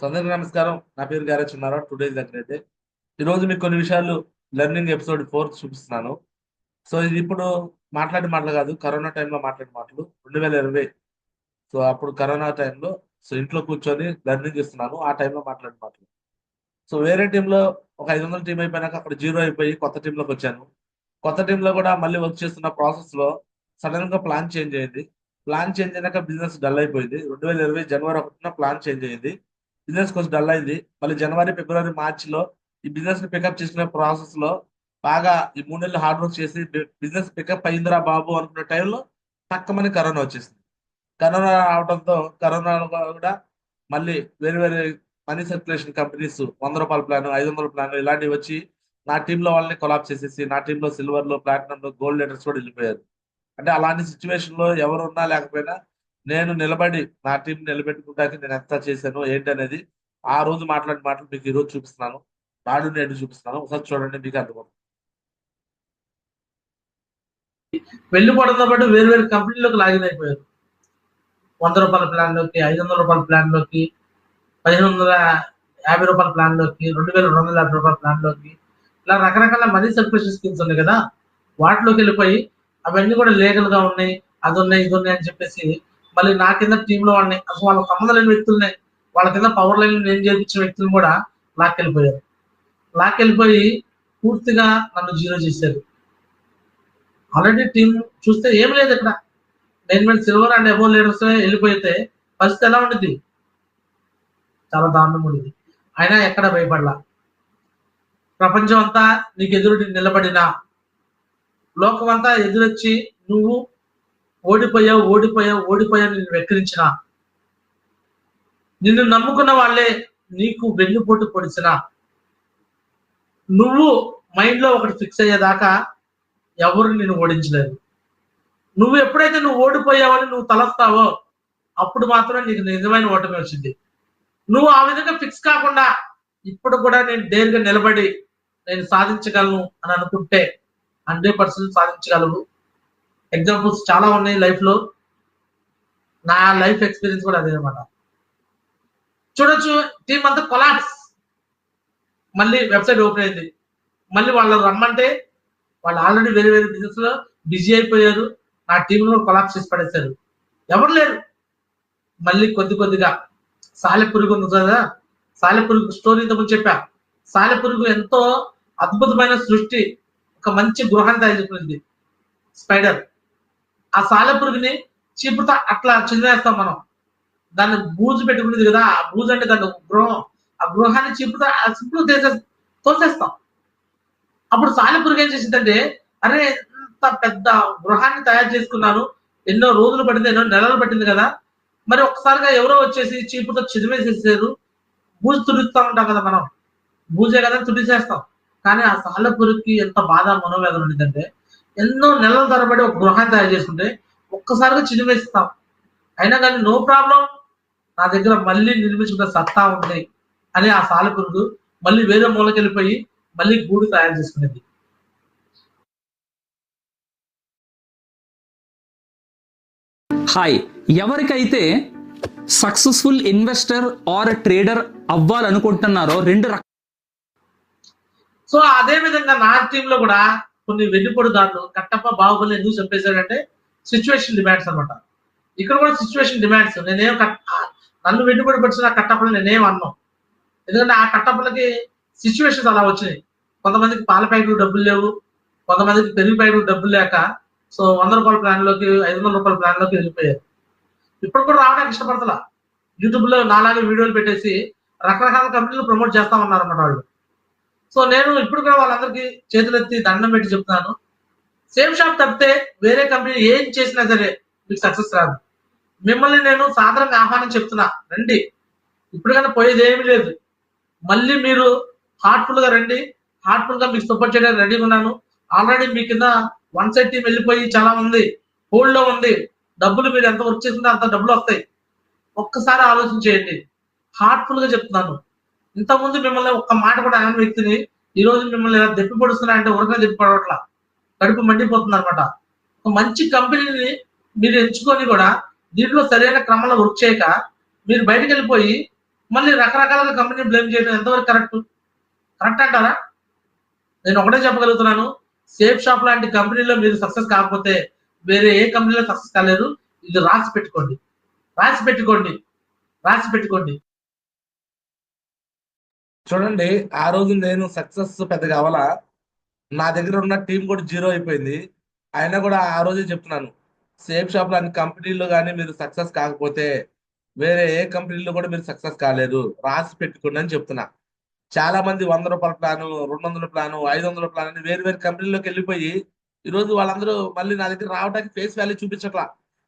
అందరికీ నమస్కారం. నా పేరు గ్యారేజ్ చిన్నారావు. టుడే దగ్గరైతే ఈరోజు మీకు కొన్ని విషయాలు లెర్నింగ్ ఎపిసోడ్ 4 చూపిస్తున్నాను. సో ఇది ఇప్పుడు మాట్లాడే మాటలు కాదు, కరోనా టైంలో మాట్లాడే మాటలు. 2020. సో అప్పుడు కరోనా టైంలో ఇంట్లో కూర్చొని లెర్నింగ్ ఇస్తున్నాను. ఆ టైంలో మాట్లాడే మాటలు. సో వేరే టీంలో ఒక 500 టీం అయిపోయినాక అక్కడ జీరో అయిపోయి కొత్త టీంలోకి వచ్చాను. కొత్త టీంలో కూడా మళ్ళీ వర్క్ చేస్తున్న ప్రాసెస్ లో సడన్ గా ప్లాన్ చేంజ్ అయింది. ప్లాన్ చేంజ్ అయినాక బిజినెస్ డల్ అయిపోయింది. 2020 జనవరి 1న ప్లాన్ చేంజ్ అయింది. బిజినెస్ కొంచెం డల్ అయింది. మళ్ళీ జనవరి, ఫిబ్రవరి, మార్చ్ లో ఈ బిజినెస్ ని పికప్ చేసుకునే ప్రాసెస్ లో బాగా ఈ 3 నెలలు హార్డ్ వర్క్ చేసి బిజినెస్ పికప్ అయిందిరా బాబు అనుకునే టైంలో తక్కువని కరోనా వచ్చేసింది. కరోనా రావడంతో కరోనాలో కూడా మళ్ళీ వేరే వేరే మనీ సర్క్యులేషన్ కంపెనీస్ 100 రూపాయల ప్లాన్, 500 ప్లాన్ ఇలాంటివి వచ్చి నా టీంలో వాళ్ళని కొలాబ్ చేసేసి నా టీంలో సిల్వర్ లో, ప్లాటినం లో, గోల్డ్ లెటర్స్ కూడా వెళ్ళిపోయారు. అంటే అలాంటి సిచ్యువేషన్ లో ఎవరున్నా లేకపోయినా నేను నిలబడి నా టీం నిలబెట్టుకుంటానికి నేను ఎంత చేశాను ఏంటి అనేది ఆ రోజు మాట్లాడిన మాటలు మీకు ఈ రోజు చూపిస్తున్నాను. నాడు నేడు చూపిస్తున్నాను. ఒకసారి చూడండి, మీకు అర్థమవుతుంది. వెళ్ళిపోవడంతో పాటు వేరు వేరు కంపెనీలోకి లాగిన్ అయిపోయారు. 100 రూపాయల ప్లాన్ లోకి, 500 రూపాయల ప్లాన్ లోకి, 1550 రూపాయల ప్లాన్ లోకి, 2250 రూపాయల ప్లాన్ లోకి, ఇలా రకరకాల మనీ సర్క్యులేషన్ స్కీమ్స్ ఉన్నాయి కదా, వాటిలోకి వెళ్ళిపోయి అవన్నీ కూడా లీగల్ గా ఉన్నాయి, అది ఉన్నాయి, ఇది ఉన్నాయి అని చెప్పేసి మళ్ళీ నా కింద టీంలో వాళ్ళని, అసలు వాళ్ళకి సంబంధం లేని వ్యక్తుల్ని, వాళ్ళ కింద పవర్ లైన్ నేను చేయించిన వ్యక్తులను కూడా లాక్కెళ్ళిపోయారు. లాక్కెళ్ళిపోయి పూర్తిగా నన్ను జీరో చేశారు. ఆల్రెడీ టీం చూస్తే ఏం లేదు ఇక్కడ. నేను సిల్వర్ అండ్ అబోవ్ లీడర్స్ వెళ్ళిపోతే పరిస్థితి ఎలా ఉంటుంది? చాలా దారుణం ఉండేది. అయినా ఎక్కడ భయపడలా. ప్రపంచం అంతా నీకు ఎదురు నిలబడినా, లోకం అంతా ఎదురొచ్చి నువ్వు ఓడిపోయావు ఓడిపోయావు ఓడిపోయావు నిన్ను వెక్కిరించిన, నిన్ను నమ్ముకున్న వాళ్ళే నీకు వెన్నుపోటు పొడిచిన, నువ్వు మైండ్ లో ఒకటి ఫిక్స్ అయ్యేదాకా ఎవరు నిన్ను ఓడించలేరు. నువ్వు ఎప్పుడైతే నువ్వు ఓడిపోయావని నువ్వు తలస్తావో అప్పుడు మాత్రం నీకు నిజమైన ఓటమి వచ్చింది. నువ్వు ఆ విధంగా ఫిక్స్ కాకుండా ఇప్పుడు కూడా నేను డేర్గా నిలబడి నేను సాధించగలను అని అనుకుంటే 100% సాధించగలవు. ఎగ్జాంపుల్స్ చాలా ఉన్నాయి లైఫ్ లో. నా లైఫ్ ఎక్స్పీరియన్స్ కూడా అదే అనమాట. చూడొచ్చు, టీం అంతా కొలాప్స్. మళ్ళీ వెబ్సైట్ ఓపెన్ అయింది. మళ్ళీ వాళ్ళు రమ్మంటే వాళ్ళు ఆల్రెడీ వేరే వేరే బిజినెస్ లో బిజీ అయిపోయారు. నా టీంలో కొలాప్స్ చేసి పడేశారు. ఎవరు లేరు. మళ్ళీ కొద్దిగా సాలెపురుగు ఉంది కదా, సాలెపురుగు స్టోరీ ఇంతకుముందు చెప్పా. సాలెపురుగు ఎంతో అద్భుతమైన సృష్టి, ఒక మంచి గృహాన్ని తయారు చేసుకుంది స్పైడర్. ఆ సాలెపురుగుని చీపుతా అట్లా చిందేస్తాం మనం. దాన్ని బూజు పెట్టుకునేది కదా, ఆ బూజు అంటే దాన్ని గృహం. ఆ గృహాన్ని చీపుతా సింపుల్ తోసేస్తాం. అప్పుడు సాలెపురుగు ఏం చేసిందంటే, అరే ఇంత పెద్ద గృహాన్ని తయారు చేసుకున్నాను, ఎన్నో రోజులు పట్టింది, ఎన్నో నెలలు పట్టింది కదా, మరి ఒక్కసారిగా ఎవరో వచ్చేసి చీపుతో చిదిమేసేసారు. బూజు తుడుస్తూ ఉంటాం కదా మనం, బూజే కదా తుడిచేస్తాం. కానీ ఆ సాలెపురుగుకి ఎంత బాధ మనోవేదన ఉండిందంటే, ఎన్నో నెలల తరబడి ఒక గృహాన్ని తయారు చేసుకుంటే ఒక్కసారిగా చిదిమేస్తాం. అయినా కానీ నో ప్రాబ్లం, నా దగ్గర మళ్ళీ నిర్మించుకున్న సత్తా ఉంది అని ఆ సాలెపురుగు మళ్ళీ వేరే మూలకెళ్ళిపోయి మళ్ళీ గూడు తయారు చేసుకునేది. హాయ్, ఎవరికైతే సక్సెస్ఫుల్ ఇన్వెస్టర్ ఆర్ ట్రేడర్ అవ్వాలనుకుంటున్నారో సో అదే విధంగా నా టీంలో కూడా కొన్ని వెన్నుపొడుదారులు కట్టప్ప బాహుబలి ఎందుకు చంపేశాడంటే సిచ్యువేషన్ డిమాండ్స్ అనమాట. ఇక్కడ కూడా సిచ్యువేషన్ డిమాండ్స్. నన్ను వెన్నుపొడి పడిచిన కట్టప్పలు నేనేం అన్నాను, ఎందుకంటే ఆ కట్టప్పలకి సిచ్యువేషన్స్ అలా వచ్చినాయి. కొంతమందికి పాల ప్యాకెట్లు డబ్బులు లేవు, కొంతమందికి పెరుగు ప్యాకెట్లు డబ్బులు లేక సో 100 రూపాయల ప్లాన్ లోకి, 500 రూపాయల ప్లాన్ లోకి వెళ్ళిపోయారు. ఇప్పుడు కూడా రావడానికి ఇష్టపడతలా. యూట్యూబ్ లో నాలాగే వీడియోలు పెట్టేసి రకరకాల కంపెనీలు ప్రమోట్ చేస్తామన్నారు అన్నమాట వాళ్ళు. సో నేను ఇప్పుడు కూడా వాళ్ళందరికీ చేతులెత్తి దండం పెట్టి చెప్తున్నాను, సేమ్ షాప్ తప్పితే వేరే కంపెనీ ఏం చేసినా సరే మీకు సక్సెస్ రాదు. మిమ్మల్ని నేను సాధారణంగా ఆహ్వానం చెప్తున్నా, రండి. ఇప్పటికైనా పోయేది ఏమీ లేదు. మళ్ళీ మీరు హార్ట్ఫుల్ గా రండి, హార్ట్ఫుల్ గా మీకు సపోర్ట్ చేయడానికి రెడీగా ఉన్నాను. ఆల్రెడీ మీ కింద వన్ సైడ్ టీం వెళ్ళిపోయి చాలా ఉంది, హోల్డ్ లో ఉంది. డబ్బులు మీరు ఎంత వర్క్ చేస్తుంటే అంత డబ్బులు వస్తాయి. ఒక్కసారి ఆలోచన చేయండి. హార్ట్ఫుల్ గా చెప్తున్నాను. ఇంతకుముందు మిమ్మల్ని ఒక్క మాట కూడా అనని వ్యక్తిని ఈ రోజు మిమ్మల్ని ఇలా దెప్పి పొడుస్తున్నా అంటే ఉరగా దెప్పి పడవట్లా, కడుపు మండిపోతుంది అనమాట. ఒక మంచి కంపెనీని మీరు ఎంచుకొని కూడా దీంట్లో సరైన క్రమంలో వర్క్ చేయక మీరు బయటకు వెళ్ళిపోయి మళ్ళీ రకరకాలుగా కంపెనీ బ్లేమ్ చేయడం ఎంతవరకు కరెక్ట్ అంటారా? నేను ఒకటే చెప్పగలుగుతున్నాను, సేఫ్ షాప్ లాంటి కంపెనీలో మీరు సక్సెస్ కాకపోతే వేరే ఏ కంపెనీలో సక్సెస్ కాలేరు. ఇది రాసి పెట్టుకోండి. చూడండి, ఆ రోజు నేను సక్సెస్ పెద్దగా అవ్వాలా, నా దగ్గర ఉన్న టీం కూడా జీరో అయిపోయింది. అయినా కూడా ఆ రోజే చెప్తున్నాను, సేఫ్ షాప్ లాంటి కంపెనీలో కానీ మీరు సక్సెస్ కాకపోతే వేరే ఏ కంపెనీలో కూడా మీరు సక్సెస్ కాలేరు, రాసి పెట్టుకోండి అని చెప్తున్నా. చాలా మంది 100 రూపాయల ప్లాను, 200 ప్లాను, 500 ప్లాన్ అని వేరు వేరు కంపెనీలోకి వెళ్ళిపోయి ఈరోజు వాళ్ళందరూ మళ్ళీ నా దగ్గర రావడానికి ఫేస్ వాల్యూ చూపించట్లా.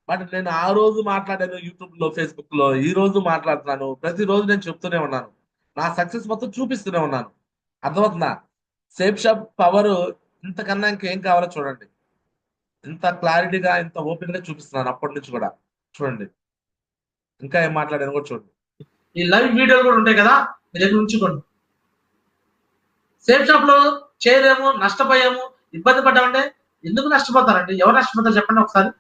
బట్ నేను ఆ రోజు మాట్లాడాను యూట్యూబ్ లో, ఫేస్బుక్ లో, ఈ రోజు మాట్లాడుతున్నాను, ప్రతిరోజు నేను చెప్తూనే ఉన్నాను, నా సక్సెస్ మొత్తం చూపిస్తూనే ఉన్నాను. అర్థమవుతుందా? సేఫ్ షాప్ పవర్ ఇంతకన్నా ఇంకేం కావాలో చూడండి. ఇంత క్లారిటీగా, ఇంత ఓపెన్ గా చూపిస్తున్నాను అప్పటి నుంచి కూడా. చూడండి, ఇంకా ఏం మాట్లాడాను కూడా చూడండి. ఈ లైవ్ వీడియోలు కూడా ఉంటాయి కదా, మీ దగ్గర ఉంచుకోండి. సేఫ్ షాప్ లో చేయలేము, నష్టపోయాము, ఇబ్బంది పడ్డామంటే ఎందుకు నష్టపోతారండి? ఎవరు నష్టపోతారు చెప్పండి ఒకసారి.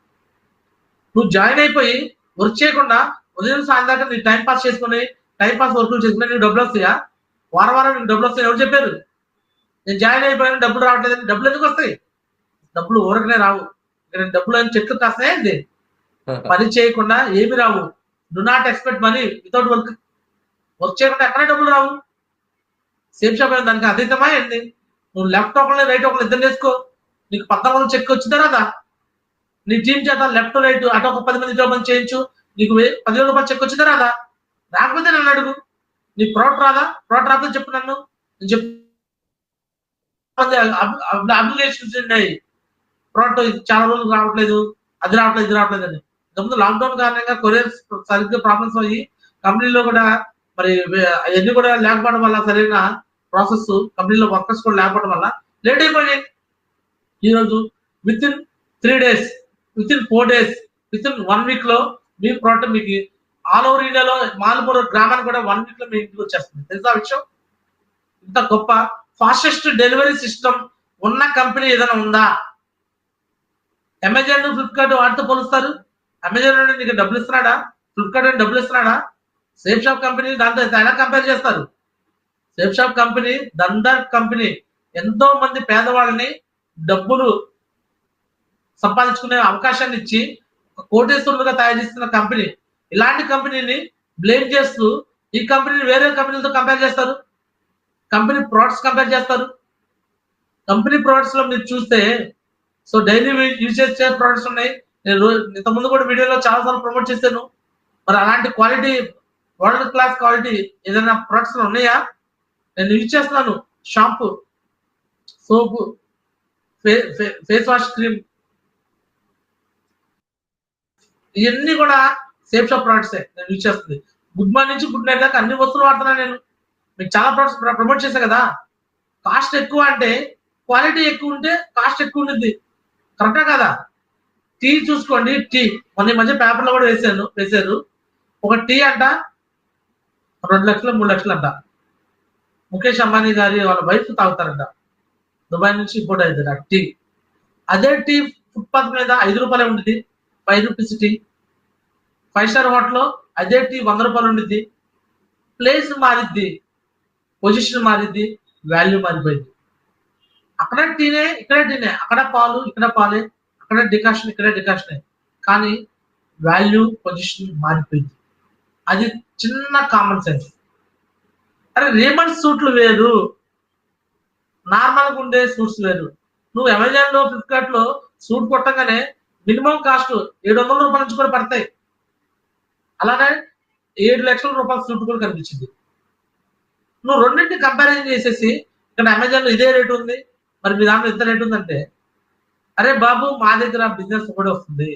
నువ్వు జాయిన్ అయిపోయి వర్క్ చేయకుండా ఉదయం సాయంత్రం దాకా నీ టైం పాస్ చేసుకుని, టైం పాస్ వర్కులు చేసుకుని నీకు డబ్బులు వస్తాయా? వారం నీకు డబ్బులు వస్తాయి ఎవరు చెప్పారు? నేను జాయిన్ అయిపోయాను డబ్బులు రావట్లేదని. డబ్బులు ఎందుకు వస్తాయి? డబ్బులు ఊరకనే రావు. ఇక్కడ డబ్బులు అని చెట్లు కాస్తాయండి. పని చేయకుండా ఏమి రావు. Do not expect money without work చేయకుండా ఎక్కడ డబ్బులు రావు. సేఫ్ షాప్ దానికి అతీతమా ఏంటి? నువ్వు లెఫ్ట్ ఒకళ్ళు రైట్ ఒకళ్ళు ఇద్దరు వేసుకో, నీకు 14 చెక్ వచ్చిందా రాదా? నీ టీం చేత లెఫ్ట్ రైట్ అటు ఒక 10 మంది జాబ్ చేయించు, నీకు 10,000 రూపాయలు చెక్ వచ్చిందా రాదా? రాకపోతే నన్ను అడుగు. నీ ప్రోడక్ట్ రాదా? ప్రోడక్ట్ రాకపోతే చెప్పు నన్ను. నేను చెప్పు. అప్లికేషన్స్ ఉన్నాయి, ప్రోడక్ట్ చాలా రోజులు రావట్లేదు, అది రావట్లేదు, ఇది రావట్లేదు అని. ఇంతకుముందు లాక్డౌన్ కారణంగా కొరియర్ సరిగ్గా ప్రాబ్లమ్స్ అయ్యి కంపెనీలో కూడా మరి అవన్నీ కూడా లేకపోవడం వల్ల, సరైన ప్రాసెస్ కంపెనీలో వర్కర్స్ కూడా లేకపోవడం వల్ల లేట్ అయిపోయాయి. ఈరోజు with in 3 days, with in 4 days, with in 1 week లో మీ ప్రోడక్ట్ మీకు ఆల్ ఓవర్ ఇండియాలో మాల్పూర్ గ్రామానికి కూడా 1 week లో మీ ఇంటికి వచ్చేస్తుంది. తెలుసా విషయం? ఇంత గొప్ప ఫాస్టెస్ట్ డెలివరీ సిస్టమ్ ఉన్న కంపెనీ ఏదైనా ఉందా? అమెజాన్, ఫ్లిప్కార్ట్ వాటితో పోలుస్తారు. అమెజాన్ నుండి నీకు డబ్బులు ఇస్తున్నాడా? ఫ్లిప్కార్ట్ నుండి డబ్బులు ఇస్తున్నాడా? సేఫ్ షాప్ కంపెనీ దాంతో ఎలా కంపేర్ చేస్తారు? సేఫ్ షాప్ కంపెనీ దందా కంపెనీ, ఎంతో మంది పేదవాళ్ళని డబ్బులు సంపాదించుకునే అవకాశాన్ని ఇచ్చి ఒక కోటేశ్వరులుగా తయారు చేస్తున్న కంపెనీ. ఇలాంటి కంపెనీని బ్లేమ్ చేస్తూ ఈ కంపెనీని వేరే కంపెనీలతో కంపేర్ చేస్తారు. కంపెనీ ప్రొడక్ట్స్ కంపేర్ చేస్తారు. కంపెనీ ప్రొడక్ట్స్ లో మీరు చూస్తే, సో డైలీ యూజ్ చేసే ప్రొడక్ట్స్ ఉన్నాయి. నేను ఇంతకుముందు కూడా వీడియోలో చాలా సార్లు ప్రమోట్ చేశాను. మరి అలాంటి క్వాలిటీ, వరల్డ్ క్లాస్ క్వాలిటీ ఏదైనా ప్రొడక్ట్స్ ఉన్నాయా? నేను యూజ్ చేస్తున్నాను. షాంపూ, సోపు, ఫేస్ వాష్ క్రీమ్, ఇవన్నీ కూడా సేఫ్ షాప్ ప్రొడక్ట్స్ నేను యూజ్ చేస్తుంది. గుడ్ మార్నింగ్ నుంచి గుడ్ నైట్ దాకా అన్ని వస్తువులు వాడుతున్నాను నేను. మీకు చాలా ప్రొడక్ట్స్ ప్రమోట్ చేశాను కదా. కాస్ట్ ఎక్కువ అంటే క్వాలిటీ ఎక్కువ ఉంటే కాస్ట్ ఎక్కువ ఉంటుంది. కరెక్టా కదా? టీ చూసుకోండి. టీ మొన్న మధ్య పేపర్లో కూడా వేశారు. ఒక టీ అంట 2 లక్షలు 3 లక్షలు అంట. ముఖేష్ అంబానీ గారి వాళ్ళ వైఫ్ తాగుతారంట. దుబాయ్ నుంచి ఇంపోర్ట్ అవుతుంది ఆ టీ. అదే టీ ఫుట్పాత్ మీద 5 రూపాయలే ఉంటుంది. 5 రూపీస్ టీ. 5 స్టార్ హోటల్లో అదే టీ 100 రూపాయలు ఉండిద్ది. ప్లేస్ మారిద్ది, పొజిషన్ మారిద్ది, వాల్యూ మారిపోయింది. అక్కడ టీనే, ఇక్కడ టీనే, అక్కడ పాలు, ఇక్కడ పాలే, అక్కడ డికాషన్, ఇక్కడ డికాషనే, కానీ వాల్యూ, పొజిషన్ మారిపోయింది. అది చిన్న కామన్ సెన్స్. అరే రేమండ్ సూట్లు వేరు, నార్మల్గా ఉండే సూట్స్ వేరు. నువ్వు అమెజాన్ లో, ఫ్లిప్కార్ట్ లో సూట్ కొట్టగానే మినిమం కాస్ట్ 700 రూపాయల నుంచి కూడా పడతాయి. అలానే 7 లక్షల రూపాయల సూట్ కూడా కనిపించింది. నువ్వు రెండింటి కంపారిజన్ చేసేసి ఇక్కడ అమెజాన్ లో ఇదే రేటు ఉంది, మరి మీ దాంట్లో ఎంత రేటు ఉందంటే, అరే బాబు మా దగ్గర బిజినెస్ కూడా వస్తుంది,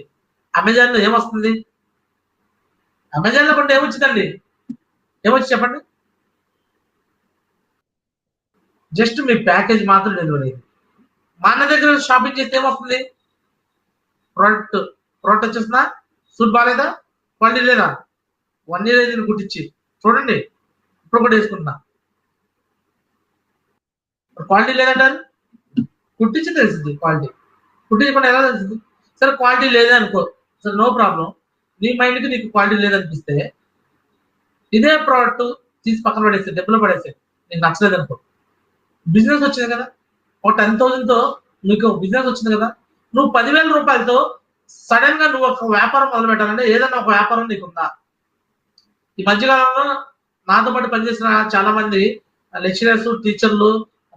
అమెజాన్ లో ఏమొస్తుంది? అమెజాన్ లో కొంటే ఏమొచ్చిందండి? ఏమొచ్చి చెప్పండి? జస్ట్ మీ ప్యాకేజ్ మాత్రం డెలివరీ అయింది. మా అన్న దగ్గర షాపింగ్ చేస్తే ఏమొస్తుంది? ప్రోడక్ట్ వచ్చేసిన సూట్ బాగాలేదా, క్వాలిటీ లేదా? 1 year అయింది కుట్టించి. చూడండి, ఇప్పుడు కూడా వేసుకుంటున్నా. క్వాలిటీ లేదంటారు, కుట్టించి తెలిసింది క్వాలిటీ. కుట్టించకుండా ఎలా తెలిసింది? సరే క్వాలిటీ లేదే అనుకో, సరే నో ప్రాబ్లం. నీ మైండ్కి నీకు క్వాలిటీ లేదనిపిస్తే ఇదే ప్రోడక్ట్ తీసి పక్కన పడేసి డబ్బులో పడేసి నీకు నచ్చలేదు అనుకో, బిజినెస్ వచ్చింది కదా, ఒక 10,000తో నీకు బిజినెస్ వచ్చింది కదా, నువ్వు 10,000 రూపాయలతో సడన్ గా నువ్వు ఒక వ్యాపారం మొదలు పెట్టాలంటే ఏదైనా ఒక వ్యాపారం నీకుందా? ఈ మధ్యకాలంలో నాతో పాటు పనిచేసిన చాలా మంది లెక్చరర్స్, టీచర్లు,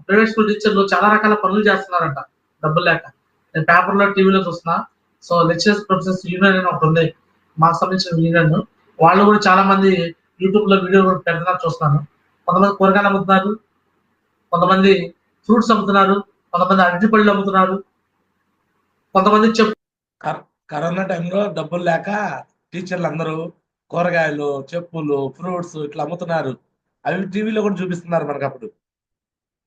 ప్రైవేట్ స్కూల్ టీచర్లు చాలా రకాల పనులు చేస్తున్నారంట డబ్బులు లేక. నేను పేపర్లో, టీవీలో చూస్తున్నా. సో లెక్చరర్స్ ప్రొఫెసర్స్ యూనియన్ అని ఒకటి ఉంది, మాకు సంబంధించిన యూనియన్. వాళ్ళు కూడా చాలా మంది యూట్యూబ్ లో వీడియో పెడుతున్నారు, చూస్తున్నాను. కొంతమంది కూరగాయలు అమ్ముతున్నారు, కొంతమంది ఫ్రూట్స్ అమ్ముతున్నారు, కొంతమంది అరటి పళ్ళు అమ్ముతున్నారు, కొంతమంది కరోనా టైంలో డబ్బులు లేక టీచర్లు అందరూ కూరగాయలు, చెప్పులు, ఫ్రూట్స్ ఇట్లా అమ్ముతున్నారు. అవి టీవీలో కూడా చూపిస్తున్నారు మనకు అప్పుడు.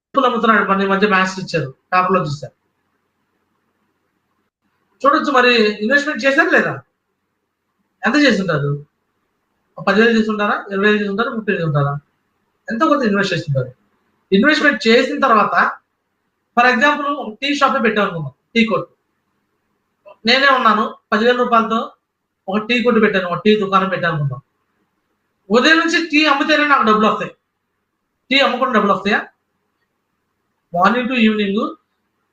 చెప్పులు అమ్ముతున్నాడు. మన ఈ మధ్య మ్యాథ్స్ ఇచ్చారు, పేపర్లో చూశారు. చూడొచ్చు. మరి ఇన్వెస్ట్మెంట్ చేశారు లేదా? ఎంత చేస్తుంటారు? 10,000 చేసుంటారా, 20,000 చేసుంటారా, 30,000 ఉంటారా? ఎంతో కొంత ఇన్వెస్ట్ చేస్తుంటారు. ఇన్వెస్ట్మెంట్ చేసిన తర్వాత ఫర్ ఎగ్జాంపుల్ ఒక టీ షాప్ పెట్టాం అనుకున్నాం, టీ కొట్టు. నేనే ఉన్నాను, 10,000 రూపాయలతో ఒక టీ కొట్టు పెట్టాను, ఒక టీ దుకాణం పెట్టాను అనుకున్నాం. ఉదయం నుంచి టీ అమ్మితేనే నాకు డబ్బులు వస్తాయి. టీ అమ్ముకుని డబ్బులు వస్తాయా? మార్నింగ్ టు ఈవినింగ్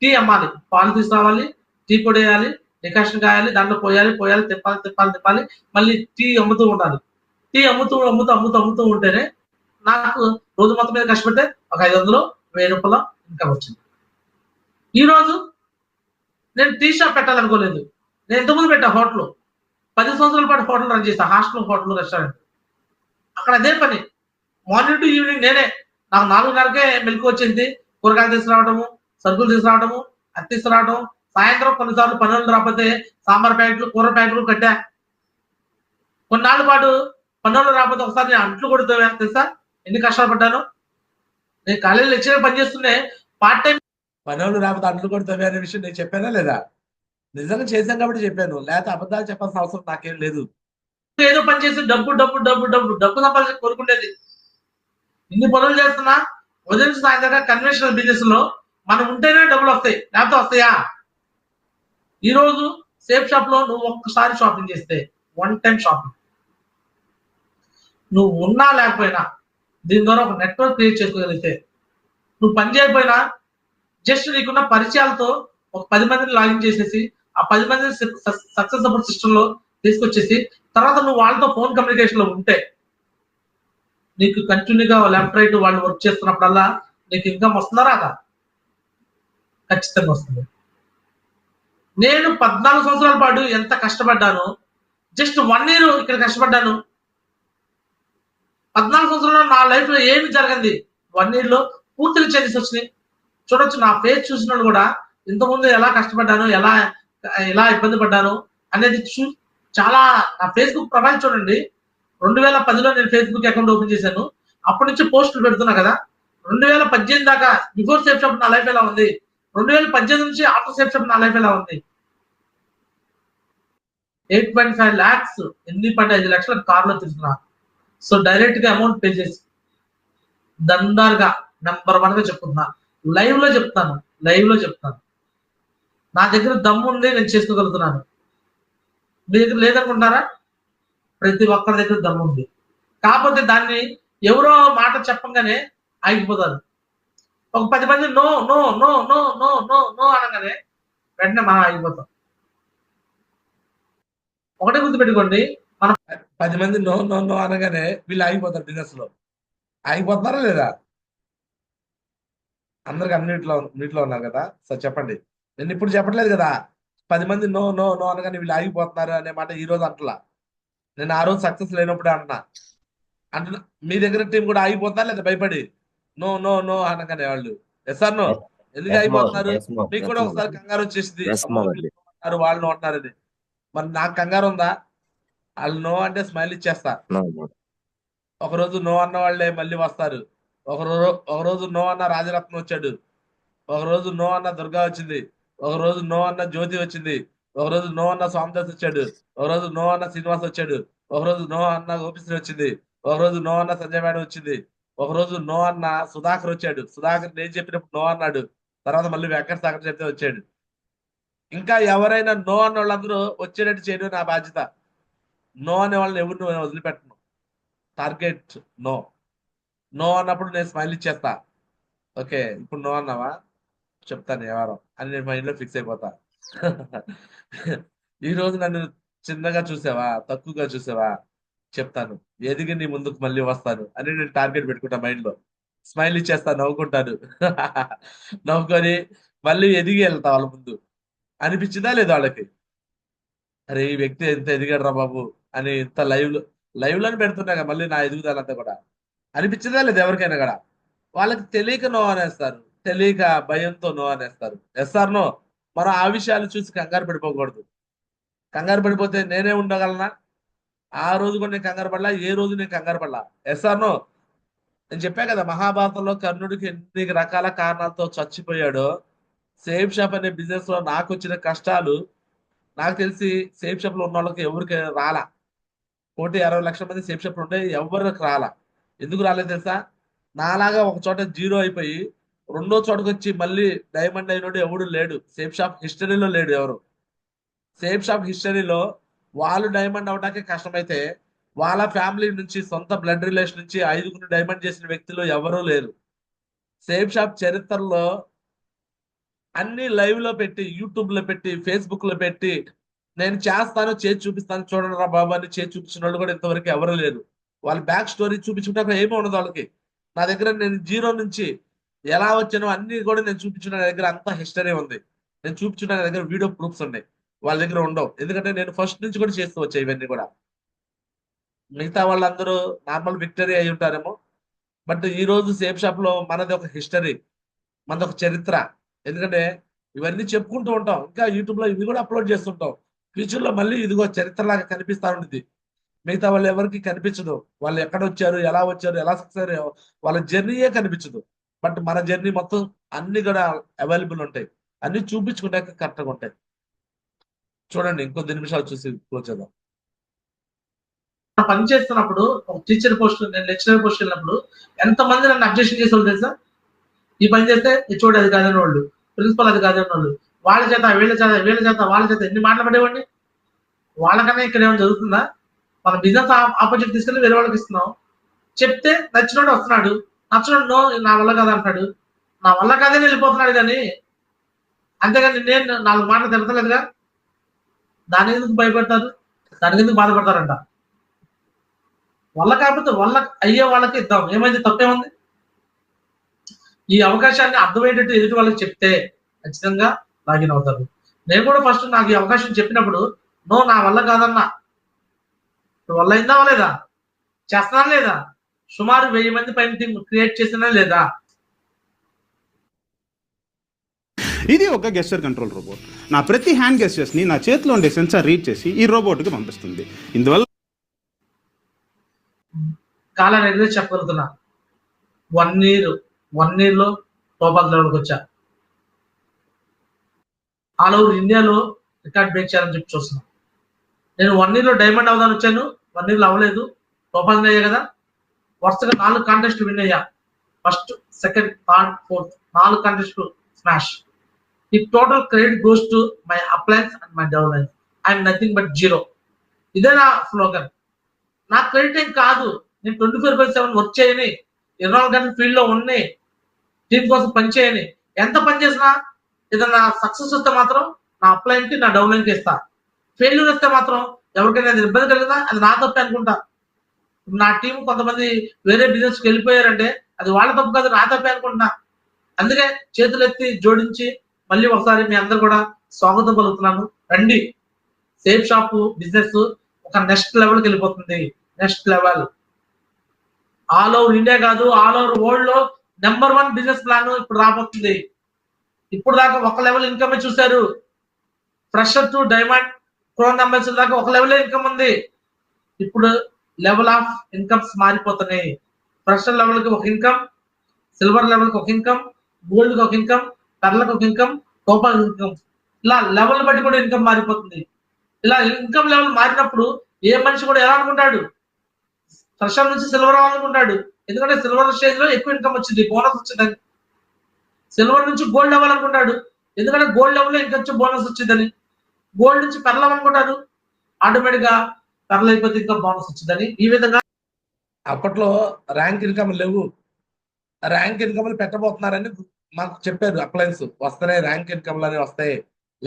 టీ అమ్మాలి, పాలు తీసుకురావాలి, టీ పొడి వేయాలి, డికాషన్ కాయాలి, దాంట్లో పోయాలి, తిప్పాలి, మళ్ళీ టీ అమ్ముతూ ఉండాలి. టీ అమ్ముతూ ఉంటేనే నాకు రోజు మొత్తం మీద కష్టపడితే ఒక 500, 1000 రూపాయల ఇన్కమ్ వచ్చింది. ఈ రోజు నేను టీ షాప్ పెట్టాలనుకోలేదు. నేను ఇంతకుముందు పెట్టా హోటల్, 10 సంవత్సరాల పాటు హోటల్ రన్ చేస్తా, హాస్టల్, హోటల్, రెస్టారెంట్. అక్కడ అదే పని, మార్నింగ్ టు ఈవినింగ్ నేనే. నాకు 4:30కే మెలకు వచ్చింది, కూరగాయలు తీసుకురావడము, సరుకులు తీసుకురావడము, అది తీసుకురావడం. సాయంత్రం కొన్నిసార్లు పనులు రాకపోతే సాంబార్ ప్యాకెట్లు, కూర ప్యాకెట్లు కట్టా. కొన్నాళ్ళ పాటు పనులు రాకపోతే ఒకసారి నేను అంట్లు కొడుతా తెలుసా ఎన్ని కష్టాలు పడ్డాను. నేను కాలేజీ లెక్చరర్ పనిచేస్తుంటే పార్ట్ టైం పనులు రాకపోతే అంట్లు కొడతావే అనే విషయం నేను చెప్పానా లేదా? నిజంగా చేశాను కాబట్టి చెప్పాను, లేకపోతే అబద్ధాలు చెప్పాల్సిన అవసరం నాకేం లేదు. ఏదో పని చేసి డబ్బు సంపాదించి కోరుకునేది. ఇన్ని పనులు చేస్తున్నా ఉదయం నుంచి సాయంత్రం కన్వెన్షనల్ బిజినెస్ లో మనం ఉంటేనే డబ్బులు వస్తాయి, లేకపోతే వస్తాయా? ఈ రోజు సేఫ్ షాప్ లో నువ్వు ఒక్కసారి షాపింగ్ చేస్తే, 1 టైం షాపింగ్, నువ్వు ఉన్నా లేకపోయినా దీని ద్వారా ఒక నెట్వర్క్ క్రియేట్ చేసుకోగలిగితే, నువ్వు పని చేయకపోయినా జస్ట్ నీకున్న పరిచయాలతో ఒక 10 మందిని లాగిన్ చేసేసి ఆ 10 మందిని సక్సెస్ సపోర్ట్ సిస్టమ్ లో తీసుకొచ్చేసి తర్వాత నువ్వు వాళ్ళతో ఫోన్ కమ్యూనికేషన్ లో ఉంటే నీకు కంటిన్యూగా లెఫ్ట్ రైట్ వాళ్ళు వర్క్ చేస్తున్నప్పుడల్లా నీకు ఇన్కమ్ వస్తుందా రాదా? ఖచ్చితంగా వస్తుంది. నేను 14 సంవత్సరాల పాటు ఎంత కష్టపడ్డాను, జస్ట్ 1 year ఇక్కడ కష్టపడ్డాను. 14 సంవత్సరాల్లో నా లైఫ్ లో ఏమి జరగంది 1 year లో పూర్తిగా చేంజెస్ వచ్చినాయి. చూడొచ్చు, నా ఫేస్ చూసిన వాళ్ళు కూడా ఇంతకుముందు ఎలా కష్టపడ్డాను, ఎలా ఇబ్బంది పడ్డాను అనేది చాలా. నా ఫేస్బుక్ ప్రొఫైల్ చూడండి, 2010లో నేను ఫేస్బుక్ అకౌంట్ ఓపెన్ చేశాను. అప్పటి నుంచి పోస్టులు పెడుతున్నా కదా. 2018 దాకా బిఫోర్ సేఫ్ షాప్ నా లైఫ్ ఎలా ఉంది, 2018 నుంచి ఆఫ్టర్ సేఫ్ షాప్ నా లైఫ్ ఎలా ఉంది. 8.5 lakhs, 8.5 లక్షల కార్లో తీసుకున్నా. సో డైరెక్ట్ గా అమౌంట్ పే చేసి దందారుగా నెంబర్ 1 గా చెప్తున్నా, లైవ్ లో చెప్తాను. నా దగ్గర దమ్ము ఉంది, నేను చేసుకోగలుగుతున్నాను. మీ దగ్గర లేదనుకుంటారా? ప్రతి ఒక్కరి దగ్గర దమ్ము ఉంది, కాకపోతే దాన్ని ఎవరో మాట చెప్పంగానే ఆగిపోతారు. ఒక 10 మంది no no no no no no no అనగానే వెంటనే మనం ఆగిపోతాం. ఒకటే గుర్తుపెట్టుకోండి, మనం 10 మంది నో నో నో అనగానే వీళ్ళు ఆగిపోతారు. బిజినెస్ లో ఆగిపోతున్నారా లేదా? అందరికి అన్నిట్లో ఉన్నారు కదా. సార్ చెప్పండి. నేను ఇప్పుడు చెప్పట్లేదు కదా 10 మంది నో నో నో అనగానే వీళ్ళు ఆగిపోతున్నారు అనే మాట ఈ రోజు అంటలా. నేను ఆ రోజు సక్సెస్ లేనప్పుడే అంటున్నా. మీ దగ్గర టీం కూడా ఆగిపోతున్నారు లేదా భయపడి నో నో నో అనగానే వాళ్ళు? Yes sir no? ఎందుకు ఆగిపోతున్నారు? మీకు కూడా ఒకసారి కంగారు వచ్చేసింది, వాళ్ళు అంటున్నారని. మరి నాకు కంగారు ఉందా? వాళ్ళు నో అంటే స్మైల్ ఇచ్చేస్తా. ఒకరోజు నో అన్న వాళ్ళే మళ్ళీ వస్తారు. ఒకరోజు నో అన్న రాజరత్నం వచ్చాడు, ఒకరోజు నో అన్న దుర్గా వచ్చింది, ఒకరోజు నో అన్న జ్యోతి వచ్చింది, ఒకరోజు నో అన్న స్వామిదాస్ వచ్చాడు, ఒకరోజు నో అన్న శ్రీనివాస్ వచ్చాడు, ఒకరోజు నో అన్న గోపిశ్రీ వచ్చింది, ఒకరోజు నో అన్న సంజయ్ మేడం వచ్చింది, ఒకరోజు నో అన్న సుధాకర్ వచ్చాడు. సుధాకర్ నేను చెప్పినప్పుడు నో అన్నాడు, తర్వాత మళ్ళీ వెంకట సాగర్ చెప్తే వచ్చాడు. ఇంకా ఎవరైనా నో అన్న వాళ్ళందరూ వచ్చేటట్టు చేయడం నా బాధ్యత. నో అనే వాళ్ళని ఎవరిని వదిలిపెట్టను. Target no. నో అన్నప్పుడు నేను స్మైల్ ఇచ్చేస్తా. ఓకే, ఇప్పుడు నో అన్నావా, చెప్తాను వ్యవహారం అని నేను మైండ్ లో ఫిక్స్ అయిపోతా. ఈ రోజు నన్ను చిన్నగా చూసావా, తక్కువగా చూసావా, చెప్తాను, ఎదిగి నీ ముందుకు మళ్ళీ వస్తాను అని నేను టార్గెట్ పెట్టుకుంటా మైండ్ లో. స్మైల్ ఇచ్చేస్తా, నవ్వుకుంటాను. నవ్వుకొని మళ్ళీ ఎదిగి వెళ్తా వాళ్ళ ముందు. అనిపించిందా లేదు వాళ్ళకి, అరే ఈ వ్యక్తి ఎంత ఎదిగాడు రా బాబు అని, ఇంత లైవ్ లోనే పెడుతున్నా కదా మళ్ళీ నా ఎదుగుదలంతా కూడా. అనిపించిందా లేదు ఎవరికైనా కూడా. వాళ్ళకి తెలియక నో అనేస్తారు, తెలియక భయంతో నో అనేస్తారు. Yes or no. మనం ఆ విషయాలు చూసి కంగారు పడిపోకూడదు. కంగారు పడిపోతే నేనే ఉండగలనా? ఆ రోజు కూడా నేను కంగారు పడలా, ఏ రోజు నేను కంగారు పడలా. SR no. నేను చెప్పా కదా, మహాభారతంలో కర్ణుడికి ఎన్ని రకాల కారణాలతో చచ్చిపోయాడో, సేఫ్ షాప్ అనే బిజినెస్ లో నాకు వచ్చిన కష్టాలు నాకు తెలిసి సేఫ్ షాప్ లో ఉన్న వాళ్ళకి ఎవరికి రాలా. 1,60,00,000 మంది సేఫ్ షాప్ ఉంటే ఎవరికి రాలా. ఎందుకు రాలేదు తెలుసా? నాలాగా ఒక చోట జీరో అయిపోయి రెండో చోటకు వచ్చి మళ్ళీ డైమండ్ అయినోడు ఎవడు లేడు. సేఫ్ షాప్ హిస్టరీలో లేడు ఎవరు. సేఫ్ షాప్ హిస్టరీలో వాళ్ళు డైమండ్ అవడానికి కష్టమైతే వాళ్ళ ఫ్యామిలీ నుంచి, సొంత బ్లడ్ రిలేషన్ నుంచి 5గురు డైమండ్ చేసిన వ్యక్తులు ఎవరూ లేరు. సేఫ్ షాప్ చరిత్రలో అన్ని లైవ్ లో పెట్టి, యూట్యూబ్ లో పెట్టి, ఫేస్బుక్ లో పెట్టి, నేను చేస్తాను, చేసి చూపిస్తాను, చూడండి రా బాబు అని చేసి చూపించిన వాళ్ళు కూడా ఇంతవరకు ఎవరు లేరు. వాళ్ళ బ్యాక్ స్టోరీ చూపించుకుంటే ఏమీ ఉండదు వాళ్ళకి. నా దగ్గర నేను జీరో నుంచి ఎలా వచ్చానో అన్ని కూడా నేను చూపించిన నా దగ్గర అంతా హిస్టరీ ఉంది. నేను చూపించిన నా దగ్గర వీడియో ప్రూఫ్స్ ఉన్నాయి. వాళ్ళ దగ్గర ఉండవు, ఎందుకంటే నేను ఫస్ట్ నుంచి కూడా చేస్తూ వచ్చా ఇవన్నీ కూడా. మిగతా వాళ్ళందరూ నార్మల్ విక్టరీ అయి ఉంటారేమో, బట్ ఈ రోజు సేఫ్ షాప్ లో మనది ఒక హిస్టరీ, మనది ఒక చరిత్ర. ఎందుకంటే ఇవన్నీ చెప్పుకుంటూ ఉంటాం, ఇంకా యూట్యూబ్ లో ఇవి కూడా అప్లోడ్ చేస్తుంటాం. ఫ్యూచర్ లో మళ్ళీ ఇదిగో చరిత్రలాగా కనిపిస్తా ఉంటుంది. మిగతా వాళ్ళు ఎవరికి కనిపించదు. వాళ్ళు ఎక్కడ వచ్చారు, ఎలా వచ్చారు, ఎలా సక్సెస్ అయ్యారు, వాళ్ళ జర్నీయే కనిపించదు. బట్ మన జర్నీ మొత్తం అన్ని కూడా అవైలబుల్ ఉంటాయి. అన్ని చూపించుకుంటే కరెక్ట్గా ఉంటాయి. చూడండి, ఇంకొద్ది నిమిషాలు చూసి క్లోజ్ చేద్దాం. పని చేస్తున్నప్పుడు ఒక టీచర్ పోస్ట్, నేను లెక్చరర్ పోస్ట్ వెళ్ళినప్పుడు ఎంతమంది నన్ను అబ్జెక్షన్ చేసేవాళ్ళు తెలుసా? ఈ పని చేస్తే హెచ్ఓడి అది కాదని వాళ్ళు, ప్రిన్సిపల్ అది కాదని వాళ్ళు, వాళ్ళ చేత వీళ్ళ చేత వీళ్ళ చేత వాళ్ళ చేత ఎన్ని మాటలు పడేవాడిని. వాళ్ళకన్నా ఇక్కడ ఏమైనా జరుగుతుందా? మన బిజినెస్ ఆపర్చునిటీ తీసుకెళ్ళి వేరే వాళ్ళకి ఇస్తున్నాం. చెప్తే నచ్చినోడు వస్తున్నాడు, నచ్చినోడు నో నా వల్ల కాదు అంటాడు. నా వల్ల కాదని వెళ్ళిపోతున్నాడు కానీ, అంతేగాని నేను 4 మాటలు తిరగలేదుగా. దానికి ఎందుకు భయపడతారు, దానికి ఎందుకు బాధపడతారంట? వల్ల కాకపోతే వల్ల అయ్యే వాళ్ళకి ఇద్దాం, ఏమైంది, తప్పేముంది? ఈ అవకాశాన్ని అర్థమయ్యేటట్టు ఎదుటి వాళ్ళకి చెప్తే ఖచ్చితంగా లాగిన్ అవుతారు. నేను కూడా ఫస్ట్ నాకు ఈ అవకాశం చెప్పినప్పుడు నో నా వల్ల కాదన్నా. వల్ల అయిందా లేదా, చేస్తున్నాను లేదా, సుమారు 1000 మంది పైన టీం క్రియేట్ చేసినా లేదా. ఇది ఒక గెస్చర్ కంట్రోల్ రోబోట్. నా ప్రతి హ్యాండ్ గెస్చర్స్ ని నా చేతిలో ఉండే సెన్సార్ రీడ్ చేసి ఈ రోబోట్ కి పంపిస్తుంది. ఇందువల్ల కాలం ఎదురు చెప్పగలుగుతున్నా. 1 year లో టోపాల్ లెవెల్కి వచ్చా. ఆల్ ఓవర్ ఇండియాలో రికార్డ్ బ్రేక్ చేయాలని చెప్పి చూస్తున్నా. నేను 1 year లో డైమండ్ అవుదాని వచ్చాను, 1 year లో అవ్వలేదు, టోపాల్ అయ్యా కదా. వరుసగా 4 కాంటెస్ట్లు విన్ అయ్యా. ఫస్ట్, సెకండ్, థర్డ్, ఫోర్త్ 4 కాంటెస్ట్లు స్మాష్. ఈ total credit goes to my uplines and my downlines. I'm nothing but zero. ఇదే నా స్లోగన్. నా క్రెడిట్ ఏం కాదు, నేను 24/7 వర్క్ చేయని, 24 గంటల ఫీల్డ్ లో ఉన్నాయి, టీం కోసం పని చేయని. ఎంత పని చేసినా ఏదన్నా సక్సెస్ వస్తే మాత్రం నా అప్లైన్ కి, నా డౌన్లైన్ కి ఇస్తా. ఫెయిల్యూర్ వస్తే మాత్రం ఎవరికైనా అది ఇబ్బంది కలిగిందా అది నా తప్పే అనుకుంటా. నా టీం కొంతమంది వేరే బిజినెస్ కి వెళ్ళిపోయారంటే అది వాళ్ళ తప్పు కాదు, నా తప్పే అనుకుంటున్నా. అందుకే చేతులు ఎత్తి జోడించి మళ్ళీ ఒకసారి మీ అందరు కూడా స్వాగతం పలుకుతున్నాను. రండి, సేఫ్ షాప్ బిజినెస్ ఒక నెక్స్ట్ లెవెల్కి వెళ్ళిపోతుంది. Next level. All over India కాదు, ఆల్ ఓవర్ వరల్డ్ లో నెంబర్ 1 బిజినెస్ ప్లాన్ ఇప్పుడు రాబోతుంది. ఇప్పుడు దాకా ఒక లెవెల్ ఇన్కమ్ చూశారు. Fresher to diamond crown numbers దాకా ఒక లెవెల్ ఇన్కమ్ ఉంది. ఇప్పుడు లెవెల్ ఆఫ్ ఇన్కమ్స్ మారిపోతున్నాయి. ఫ్రెషర్ లెవెల్ కి ఒక ఇన్కమ్, సిల్వర్ లెవెల్ కి ఒక ఇన్కమ్, గోల్డ్ కి ఒక ఇన్కమ్, కర్లకు ఒక ఇన్కమ్, టోపాల్ ఇన్కమ్. ఇలా లెవెల్ బట్టి కూడా ఇన్కమ్ మారిపోతుంది. ఇలా ఇన్కమ్ లెవెల్ మారినప్పుడు ఏ మనిషి కూడా ఎలా అనుకుంటాడు, ఫ్రెషర్ నుంచి సిల్వర్ అవ్వాలనుకుంటాడు. ఎందుకంటే సిల్వర్ స్టేజ్ లో ఎక్కువ ఇన్కమ్ వచ్చింది, బోనస్ వచ్చిందని. సిల్వర్ నుంచి గోల్డ్ అవ్వాలనుకుంటాడు, ఎందుకంటే గోల్డ్ లెవెల్ లో ఇంకా బోనస్ వచ్చిందని. గోల్డ్ నుంచి పెర్ల్ అవ్వాలనుకుంటాడు, ఆటోమేటిక్ గా పెర్ల్ అయిపోతే ఇంకా బోనస్ వచ్చిందని. ఈ విధంగా అప్పట్లో ర్యాంక్ ఇన్కమ్ లేవు. ర్యాంక్ ఇన్కమ్లు పెట్టబోతున్నారని మాకు చెప్పారు. అప్లయన్స్ వస్తున్నాయి, ర్యాంక్ ఇన్కమ్లు అనేవి వస్తాయి,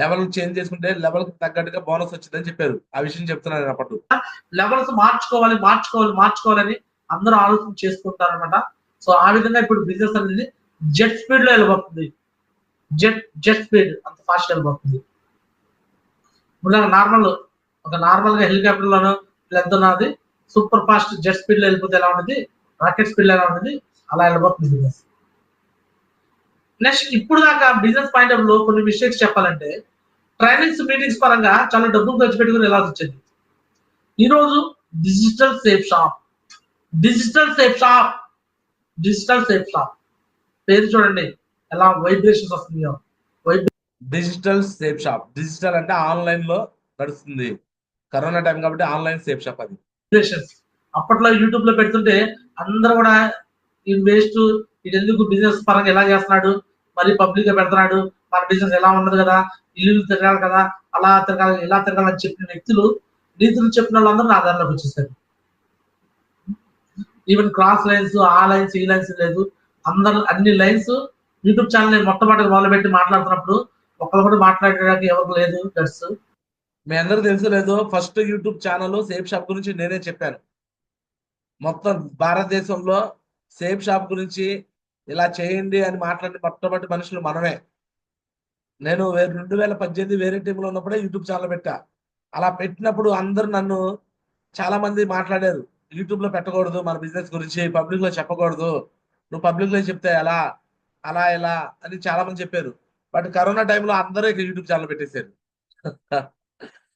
లెవెల్ చేంజ్ చేసుకుంటే లెవెల్ కి తగ్గట్టుగా బోనస్ వచ్చిందని చెప్పారు. ఆ విషయం చెప్తున్నాను నేను అప్పట్లో. లెవెల్స్ మార్చుకోవాలని అందరూ ఆలోచన చేసుకుంటారు అనమాట. సో ఆ విధంగా ఇప్పుడు బిజినెస్ అనేది జెట్ స్పీడ్ లో వెళ్ళిపోతుంది. జెట్ స్పీడ్ అంత ఫాస్ట్ వెళ్ళిపోతుంది. ఇప్పుడు నార్మల్ గా హెలికాప్టర్ లోనో వెళ్తున్నది సూపర్ ఫాస్ట్ జెట్ స్పీడ్ లో వెళ్ళిపోతే ఎలా ఉంటుంది, రాకెట్ స్పీడ్ లో ఎలా ఉంటుంది, అలా వెళ్ళిపోతుంది బిజినెస్. నెక్స్ట్ ఇప్పుడు దాకా బిజినెస్ పాయింట్ ఆఫ్ లో కొన్ని మిస్టేక్స్ చెప్పాలంటే, ట్రైనింగ్స్ మీటింగ్స్ పరంగా చాలా డబ్బులు ఖర్చు పెట్టుకుని వెళ్ళాల్సి వచ్చింది. ఈరోజు డిజిటల్ సేఫ్ షాప్ పేరు చూడండి ఎలా వైబ్రేషన్స్ వస్తున్నాయో. డిజిటల్ సేఫ్ షాప్, డిజిటల్ అంటే ఆన్లైన్ లో నడుస్తుంది. కరోనా టైం కాబట్టి ఆన్లైన్ సేఫ్ షాప్ అది. వైబ్రేషన్స్ అప్పట్లో యూట్యూబ్ లో పెడుతుంటే అందరూ కూడా ఈ వేస్ట్, ఇది ఎందుకు బిజినెస్ పరంగా ఎలా చేస్తున్నాడు, మరి పబ్లిక్ గా పెడుతున్నాడు, మన బిజినెస్ ఎలా ఉండదు కదా, ఇల్లు తిరగాలి కదా, అలా తిరగాలి ఇలా తిరగాలి అని చెప్పిన వ్యక్తులు, రీతులు చెప్పిన వాళ్ళందరూ నా దారిలోకి వచ్చేసారు. ఈవెన్ క్రాస్ లైన్స్, ఆ లైన్స్, ఈ లైన్స్ లేదు, అందరూ అన్ని లైన్స్ యూట్యూబ్ ఛానల్ మొట్టమొదటి మొదలుపెట్టి మాట్లాడుతున్నప్పుడు ఒకరు కూడా మాట్లాడడానికి ఎవరు లేదు గట్స్. మీ అందరూ తెలుసు లేదు, first YouTube channel safe shop గురించి నేనే చెప్పాను. మొత్తం భారతదేశంలో సేఫ్ షాప్ గురించి ఇలా చేయండి అని మాట్లాడిన మొట్టమొదటి మనుషులు మనమే. నేను 2018 వేరే టీంలో ఉన్నప్పుడే యూట్యూబ్ ఛానల్ పెట్టా. అలా పెట్టినప్పుడు అందరూ నన్ను చాలా మంది మాట్లాడారు, యూట్యూబ్ లో పెట్టకూడదు, మన బిజినెస్ గురించి పబ్లిక్ లో చెప్పకూడదు, నువ్వు పబ్లిక్ లో చెప్తే ఎలా, అలా ఎలా అని చాలా మంది చెప్పారు. బట్ కరోనా టైంలో అందరూ ఇక యూట్యూబ్ ఛానల్ పెట్టేశారు.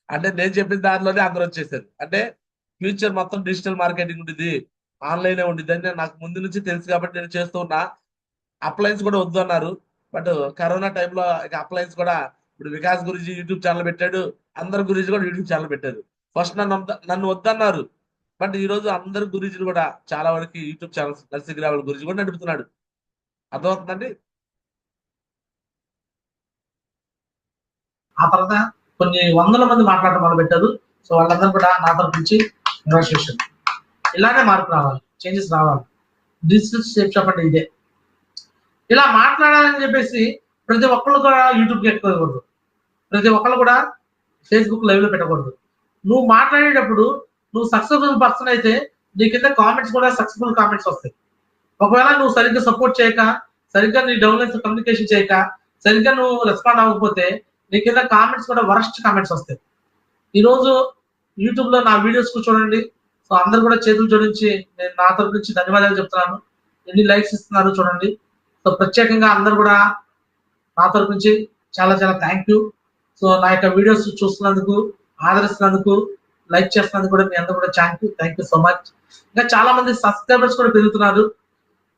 అంటే నేను చెప్పిన దానిలోనే అందరూ వచ్చేసారు. అంటే ఫ్యూచర్ మొత్తం డిజిటల్ మార్కెటింగ్ ఉంటుంది, ఆన్లైనే ఉంటుంది అని నాకు ముందు నుంచి తెలుసు కాబట్టి నేను చేస్తూ ఉన్నా. అప్లయన్స్ కూడా వద్దు అన్నారు. బట్ కరోనా టైంలో ఇక అప్లయన్స్ కూడా, ఇప్పుడు వికాస్ గురించి యూట్యూబ్ ఛానల్ పెట్టాడు, అందరి గురించి కూడా యూట్యూబ్ ఛానల్ పెట్టారు. ఫస్ట్ నన్ను వద్దన్నారు. బట్ ఈ రోజు అందరి గురించి కూడా చాలా వరకు యూట్యూబ్ ఛానల్స్, నర్సింగ్ గురించి కూడా నడుపుతున్నాడు. అర్థమవుతుందండి. ఆ తర్వాత కొన్ని వందల మంది మాట్లాడటం మొదలు పెట్టారు. సో వాళ్ళందరూ కూడా నా తరపు నుంచి కంగ్రాచులేషన్. ఇలానే మార్పు రావాలి, చేంజెస్ రావాలి. డిజిటల్ సేఫ్ షాప్ అంటే ఇదే. ఇలా మాట్లాడాలని చెప్పేసి ప్రతి ఒక్కళ్ళు కూడా యూట్యూబ్కి ఎక్కకూడదు, ప్రతి ఒక్కళ్ళు కూడా ఫేస్బుక్ లైవ్ లో పెట్టకూడదు. నువ్వు మాట్లాడేటప్పుడు నువ్వు సక్సెస్ఫుల్ పర్సన్ అయితే నీ కింద కామెంట్స్ కూడా సక్సెస్ఫుల్ కామెంట్స్ వస్తాయి. ఒకవేళ నువ్వు సరిగ్గా సపోర్ట్ చేయక, సరిగ్గా నీ డౌన్లైన్స్ కమ్యూనికేషన్ చేయక, సరిగ్గా నువ్వు రెస్పాండ్ అవ్వకపోతే నీ కింద కామెంట్స్ కూడా వరస్ట్ కామెంట్స్ వస్తాయి. ఈరోజు యూట్యూబ్ లో నా వీడియోస్ చూడండి. సో అందరు కూడా చేతులు జోడించి నేను నా తరపు నుంచి ధన్యవాదాలు చెప్తున్నాను. ఎన్ని లైక్స్ ఇస్తున్నారు చూడండి. సో ప్రత్యేకంగా అందరు కూడా నా తరపు నుంచి చాలా చాలా థ్యాంక్ యూ. సో నా యొక్క వీడియోస్ చూస్తున్నందుకు, ఆదరిస్తున్నందుకు, లైక్ చేస్తున్నందుకు కూడా మీ అందరూ కూడా థ్యాంక్ యూ సో మచ్. ఇంకా చాలా మంది సబ్స్క్రైబర్స్ కూడా పెరుగుతున్నారు.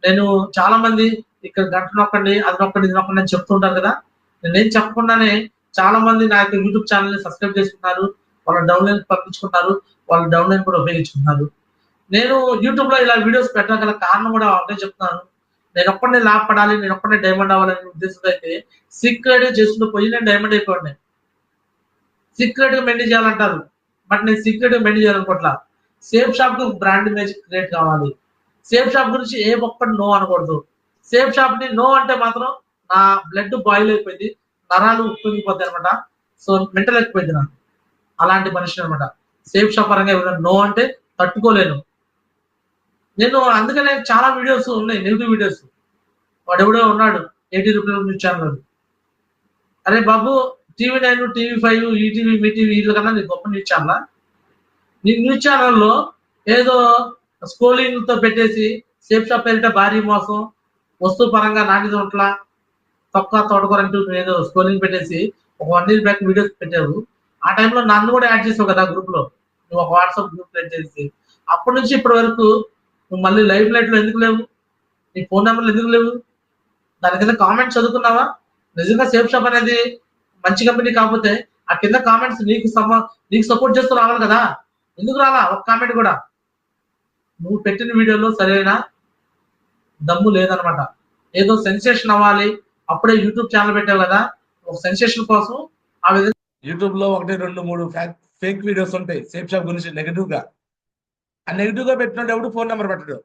నేను చాలా మంది ఇక్కడ గంట నొక్కండి, అది నొక్కండి, ఇది నొక్కండి అని చెప్తుంటాను కదా, నేనేం చెప్పకుండానే చాలా మంది నా యొక్క యూట్యూబ్ ఛానల్ ని సబ్స్క్రైబ్ చేసుకున్నారు, వాళ్ళ డౌన్లైన్ పంపించుకున్నారు, వాళ్ళ డౌన్లైన్ కూడా ఉపయోగించుకున్నారు. నేను యూట్యూబ్ లో ఇలా వీడియోస్ పెట్టగల కారణం కూడా ఒకటే చెప్తున్నాను, నేను ఒక్కడే లాభపడాలి, నేను ఒక్కడే డైమండ్ అవ్వాలనే ఉద్దేశంతో అయితే సీక్రెట్ గా చేసుకుంటూ పోయి నేను డైమండ్ అయిపోయాను. సీక్రెట్ గా మెయింటైన్ చేయాలంటారు, బట్ నేను సీక్రెట్ గా మెయింటైన్ చేయాలనుకోవట్లా. సేఫ్ షాప్ కు బ్రాండ్ ఇమేజ్ క్రియేట్ కావాలి. సేఫ్ షాప్ గురించి ఏ ఒక్కటి నో అనకూడదు. సేఫ్ షాప్ ని నో అంటే మాత్రం నా బ్లడ్ బాయిల్ అయిపోయింది, నరాలు ఉప్పొంగిపోతాయి అనమాట. సో మెంటల్ అయిపోయింది నాకు, అలాంటి మనిషి అనమాట. సేఫ్ షాప్ పరంగా ఎవరైనా నో అంటే తట్టుకోలేను నేను. అందుకనే చాలా వీడియోస్ ఉన్నాయి, నెగిటివ్ వీడియోస్. వాడెవడో ఉన్నాడు 80 రూపీల న్యూస్ ఛానల్. అరే బాబు, TV9, TV5, ఈటీవీ, మీ టీవీ వీళ్ళ కన్నా నీకు గొప్ప న్యూస్ ఛానల్. నీ న్యూస్ ఛానల్లో ఏదో స్కోలింగ్ తో పెట్టేసి సేఫ్ షాప్ పేరిట భారీ మోసం, వస్తువు పరంగా నాణ్యత ఉంట్లా, తక్కువ తోటకూరంటూ ఏదో స్కోలింగ్ పెట్టేసి ఒక 1 year బ్యాక్ వీడియోస్ పెట్టావు. ఆ టైంలో నన్ను కూడా యాడ్ చేసావు కదా గ్రూప్ లో, నువ్వు ఒక వాట్సాప్ గ్రూప్ క్రియేట్ చేసి. అప్పటి నుంచి ఇప్పటి వరకు నువ్వు మళ్ళీ లైవ్ లైట్ లో ఎందుకు లేవు, నీ ఫోన్ నెంబర్లు ఎందుకు లేవు, దాని కింద కామెంట్స్ చదువుకున్నావా? నిజంగా సేఫ్ షాప్ అనేది మంచి కంపెనీ కాకపోతే ఆ కింద కామెంట్స్ నీకు సపోర్ట్ చేస్తూ రావాలి కదా, ఎందుకు రాలా ఒక కామెంట్ కూడా? నువ్వు పెట్టిన వీడియోలో సరైన దమ్ము లేదనమాట. ఏదో సెన్సేషన్ అవ్వాలి, అప్పుడే యూట్యూబ్ ఛానల్ పెట్టావు కదా, ఒక సెన్సేషన్ కోసం ఆ విధంగా యూట్యూబ్ లో 1, 2, 3 ఫేక్ వీడియోస్ ఉంటాయి సేఫ్ షాప్ గురించి నెగటివ్ గా. ఆ నెగిటివ్ గా పెట్టినోడు ఎవడు ఫోన్ నెంబర్ పెట్టడు.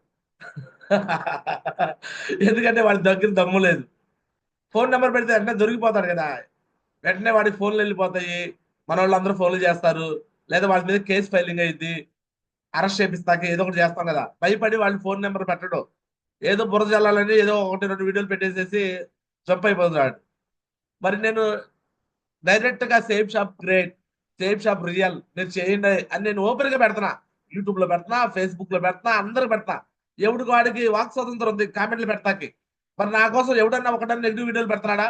ఎందుకంటే వాడి దగ్గర దమ్ము లేదు. ఫోన్ నెంబర్ పెడితే వెంటనే దొరికిపోతాడు కదా, వెంటనే వాడికి ఫోన్లు వెళ్ళిపోతాయి, మన వాళ్ళందరూ ఫోన్లు చేస్తారు, లేదా వాళ్ళ మీద కేసు ఫైలింగ్ అయ్యింది, అరెస్ట్ చేపిస్తాక ఏదో ఒకటి చేస్తాం కదా, భయపడి వాళ్ళు ఫోన్ నెంబర్ పెట్టడం, ఏదో బురద జల్లాలని ఏదో 1-2 వీడియోలు పెట్టేసేసి జంప్ అయిపోతున్నాడు. మరి నేను డైరెక్ట్ గా safe shop great, safe shop real, మీరు చేయండి అని నేను ఓపెన్ గా పెడుతున్నా. యూట్యూబ్ లో పెడుతున్నా, ఫేస్బుక్ లో పెడుతున్నా, అందరు పెడతా. ఎవడికి వాడికి వాక్ స్వాతంత్రం ఉంది కామెంట్లు పెడతాకి. మరి నా కోసం ఎవడన్నా ఒకటన్నా నెగిటివ్ వీడియోలు పెడుతున్నాడా?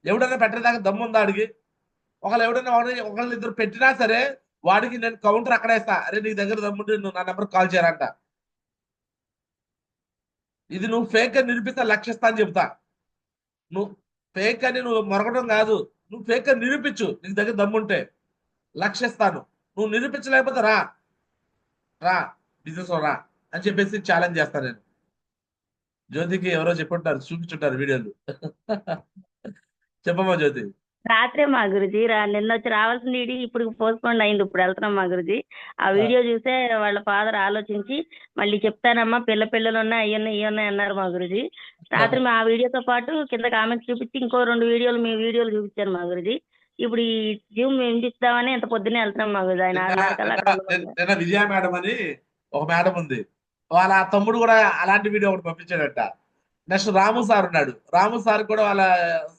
ఎవడన్నా పెట్టేదాకా దమ్ము ఉందా అడిగి? ఎవడన్నా ఒకళ్ళు ఇద్దరు పెట్టినా సరే వాడికి నేను కౌంటర్ అక్కడేస్తా, అరే నీ దగ్గర దమ్ముంటే నువ్వు నా నెంబర్ కాల్ చేయాలంట. ఇది నువ్వు ఫేక్ అని నిరూపిస్తా, లక్షిస్తా అని చెప్తా. నువ్వు ఫేక్ అని నువ్వు మొరగడం కాదు, నువ్వు ఫేక్ అని నిరూపించు, నీకు దగ్గర దమ్ముంటే లక్షిస్తాను. నువ్వు నిరూపించలేకపోతే రా రా బిజినెస్ రా అని చెప్పేసి ఛాలెంజ్ చేస్తాను నేను. జ్యోతికి ఎవరో చెప్పుంటారు, చూపించుంటారు వీడియోలు. చెప్పమ్మా జ్యోతి. రాత్రే మా గురుజీ నిన్న వచ్చి రావాల్సిన వీడియో ఇప్పుడు పోస్ట్పోన్ అయింది, ఇప్పుడు వెళ్తున్నాం మా గురుజీ. ఆ వీడియో చూసే వాళ్ళ ఫాదర్ ఆలోచించి మళ్ళీ చెప్తానమ్మా, పిల్లలు ఉన్నాయి, ఇవన్నీ అన్నారు మా గురుజీ. రాత్రి మా వీడియోతో పాటు కింద కామెంట్స్ చూపించి ఇంకో 2 వీడియోలు మీ వీడియోలు చూపించాను మా గురుజీ. ఇప్పుడు ఈ జూమ్ వినిపిస్తామని ఎంత పొద్దునే వెళ్తున్నాం మా గురుజీ. ఆయన 6:30 నిన్న విజయ మేడం అని ఒక మేడం ఉంది, వాళ్ళ తమ్ముడు కూడా అలాంటి వీడియో ఒకటి పంపించాడట. నెక్స్ట్ రాము సార్ ఉన్నాడు, రాము సార్ కూడా వాళ్ళ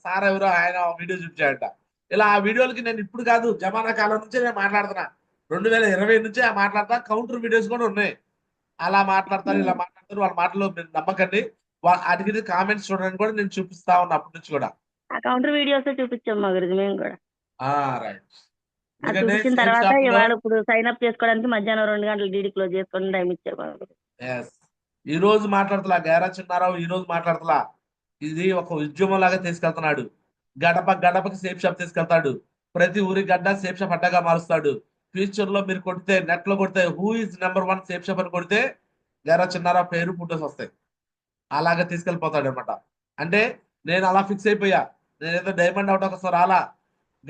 సార్ ఎవరో ఆయన వీడియో చూపించాడట. ఇలా ఆ వీడియోలకి నేను ఇప్పుడు కాదు, జమానా కాలం నుంచే నేను మాట్లాడుతున్నా, 2020 నుంచే మాట్లాడతా. కౌంటర్ వీడియోస్ కూడా ఉన్నాయి. అలా మాట్లాడతారు, ఇలా మాట్లాడతారు, వాళ్ళ మాటలు మీరు నమ్మకండి. వాటికి కామెంట్స్ చూడడానికి కూడా నేను చూపిస్తా ఉన్నా అప్పటి నుంచి కూడా. ఆ కౌంటర్ వీడియోస్ చూపించాం మా గురుజీ మేము కూడా. రైట్. అది చూపించిన తర్వాత ఇవాళ ఇప్పుడు సైన్ అప్ చేసుకోవడానికి మధ్యాహ్నం 2 గంటలు డీడీ క్లోజ్ చేసుకోవడానికి టైం ఇచ్చారు మా గురుజీ. ఈ రోజు మాట్లాడుతులా గైరా చిన్నారావు, ఈ రోజు మాట్లాడుతులా, ఇది ఒక ఉద్యమం లాగా తీసుకెళ్తున్నాడు. గడప గడపకి సేఫ్ షాప్ తీసుకెళ్తాడు, ప్రతి ఊరి గడ్డ సేఫ్ షాప్ అడ్డగా మారుస్తాడు. ఫ్యూచర్ లో మీరు కొడితే, నెట్ లో కొడితే who is number 1 safe shop అని కొడితే గైరా చిన్నారావు పేరు ఫోటోస్ వస్తాయి. అలాగా తీసుకెళ్ళిపోతాడు అనమాట. అంటే నేను అలా ఫిక్స్ అయిపోయా, నేనేదో డైమండ్ అవుట్ ఒకసారి అలా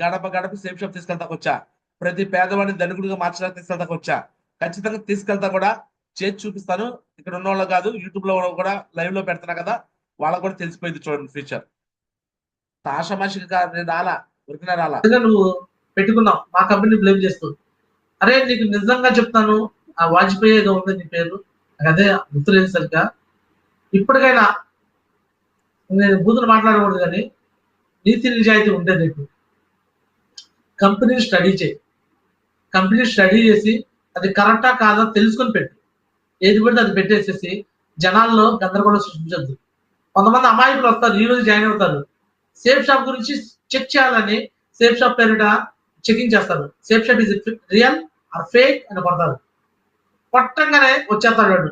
గడప గడప సేఫ్ షాప్ తీసుకెళ్తాకొచ్చా, ప్రతి పేదవాడిని ధనికుడిగా మార్చడానికి తీసుకెళ్తాకొచ్చా. ఖచ్చితంగా తీసుకెళ్తా కూడా, చేసి చూపిస్తాను. ఇక్కడ ఉన్న వాళ్ళు కాదు, యూట్యూబ్ లో కూడా లైవ్ లో పెడుతున్నా కదా, వాళ్ళకు కూడా తెలిసిపోయింది చూడండి ఫ్యూచర్. తాషమాషికి కాదు, నేను రాలా, ఉరికినా రాలా. నువ్వు పెట్టుకున్నావు మా కంపెనీ బ్లేమ్ చేస్తూ. అరే నీకు నిజంగా చెప్తాను, ఆ వాజ్పేయి ఏదో ఉంది నీ పేరు, అదే గుర్తులేదు సరిగ్గా. ఇప్పటికైనా నేను బూతులు మాట్లాడకూడదు, కానీ నీతి నిజాయితీ ఉంటే నీకు కంపెనీ స్టడీ చేయి. కంపెనీ స్టడీ చేసి అది కరెక్టా కాదా తెలుసుకొని పెట్టు. ఏది పెడితే అది పెట్టేసేసి జనాల్లో గందరగోళం సృష్టించద్దు. కొంతమంది అమాయకులు వస్తారు, ఈ రోజు జాయిన్ అవుతారు, సేఫ్ షాప్ గురించి చెక్ చేయాలని సేఫ్ షాప్ పేరిట చెకింగ్ చేస్తారు. Safe shop is real are fake అని కొడతారు. కొట్టంగానే వచ్చేస్తాడు వాడు,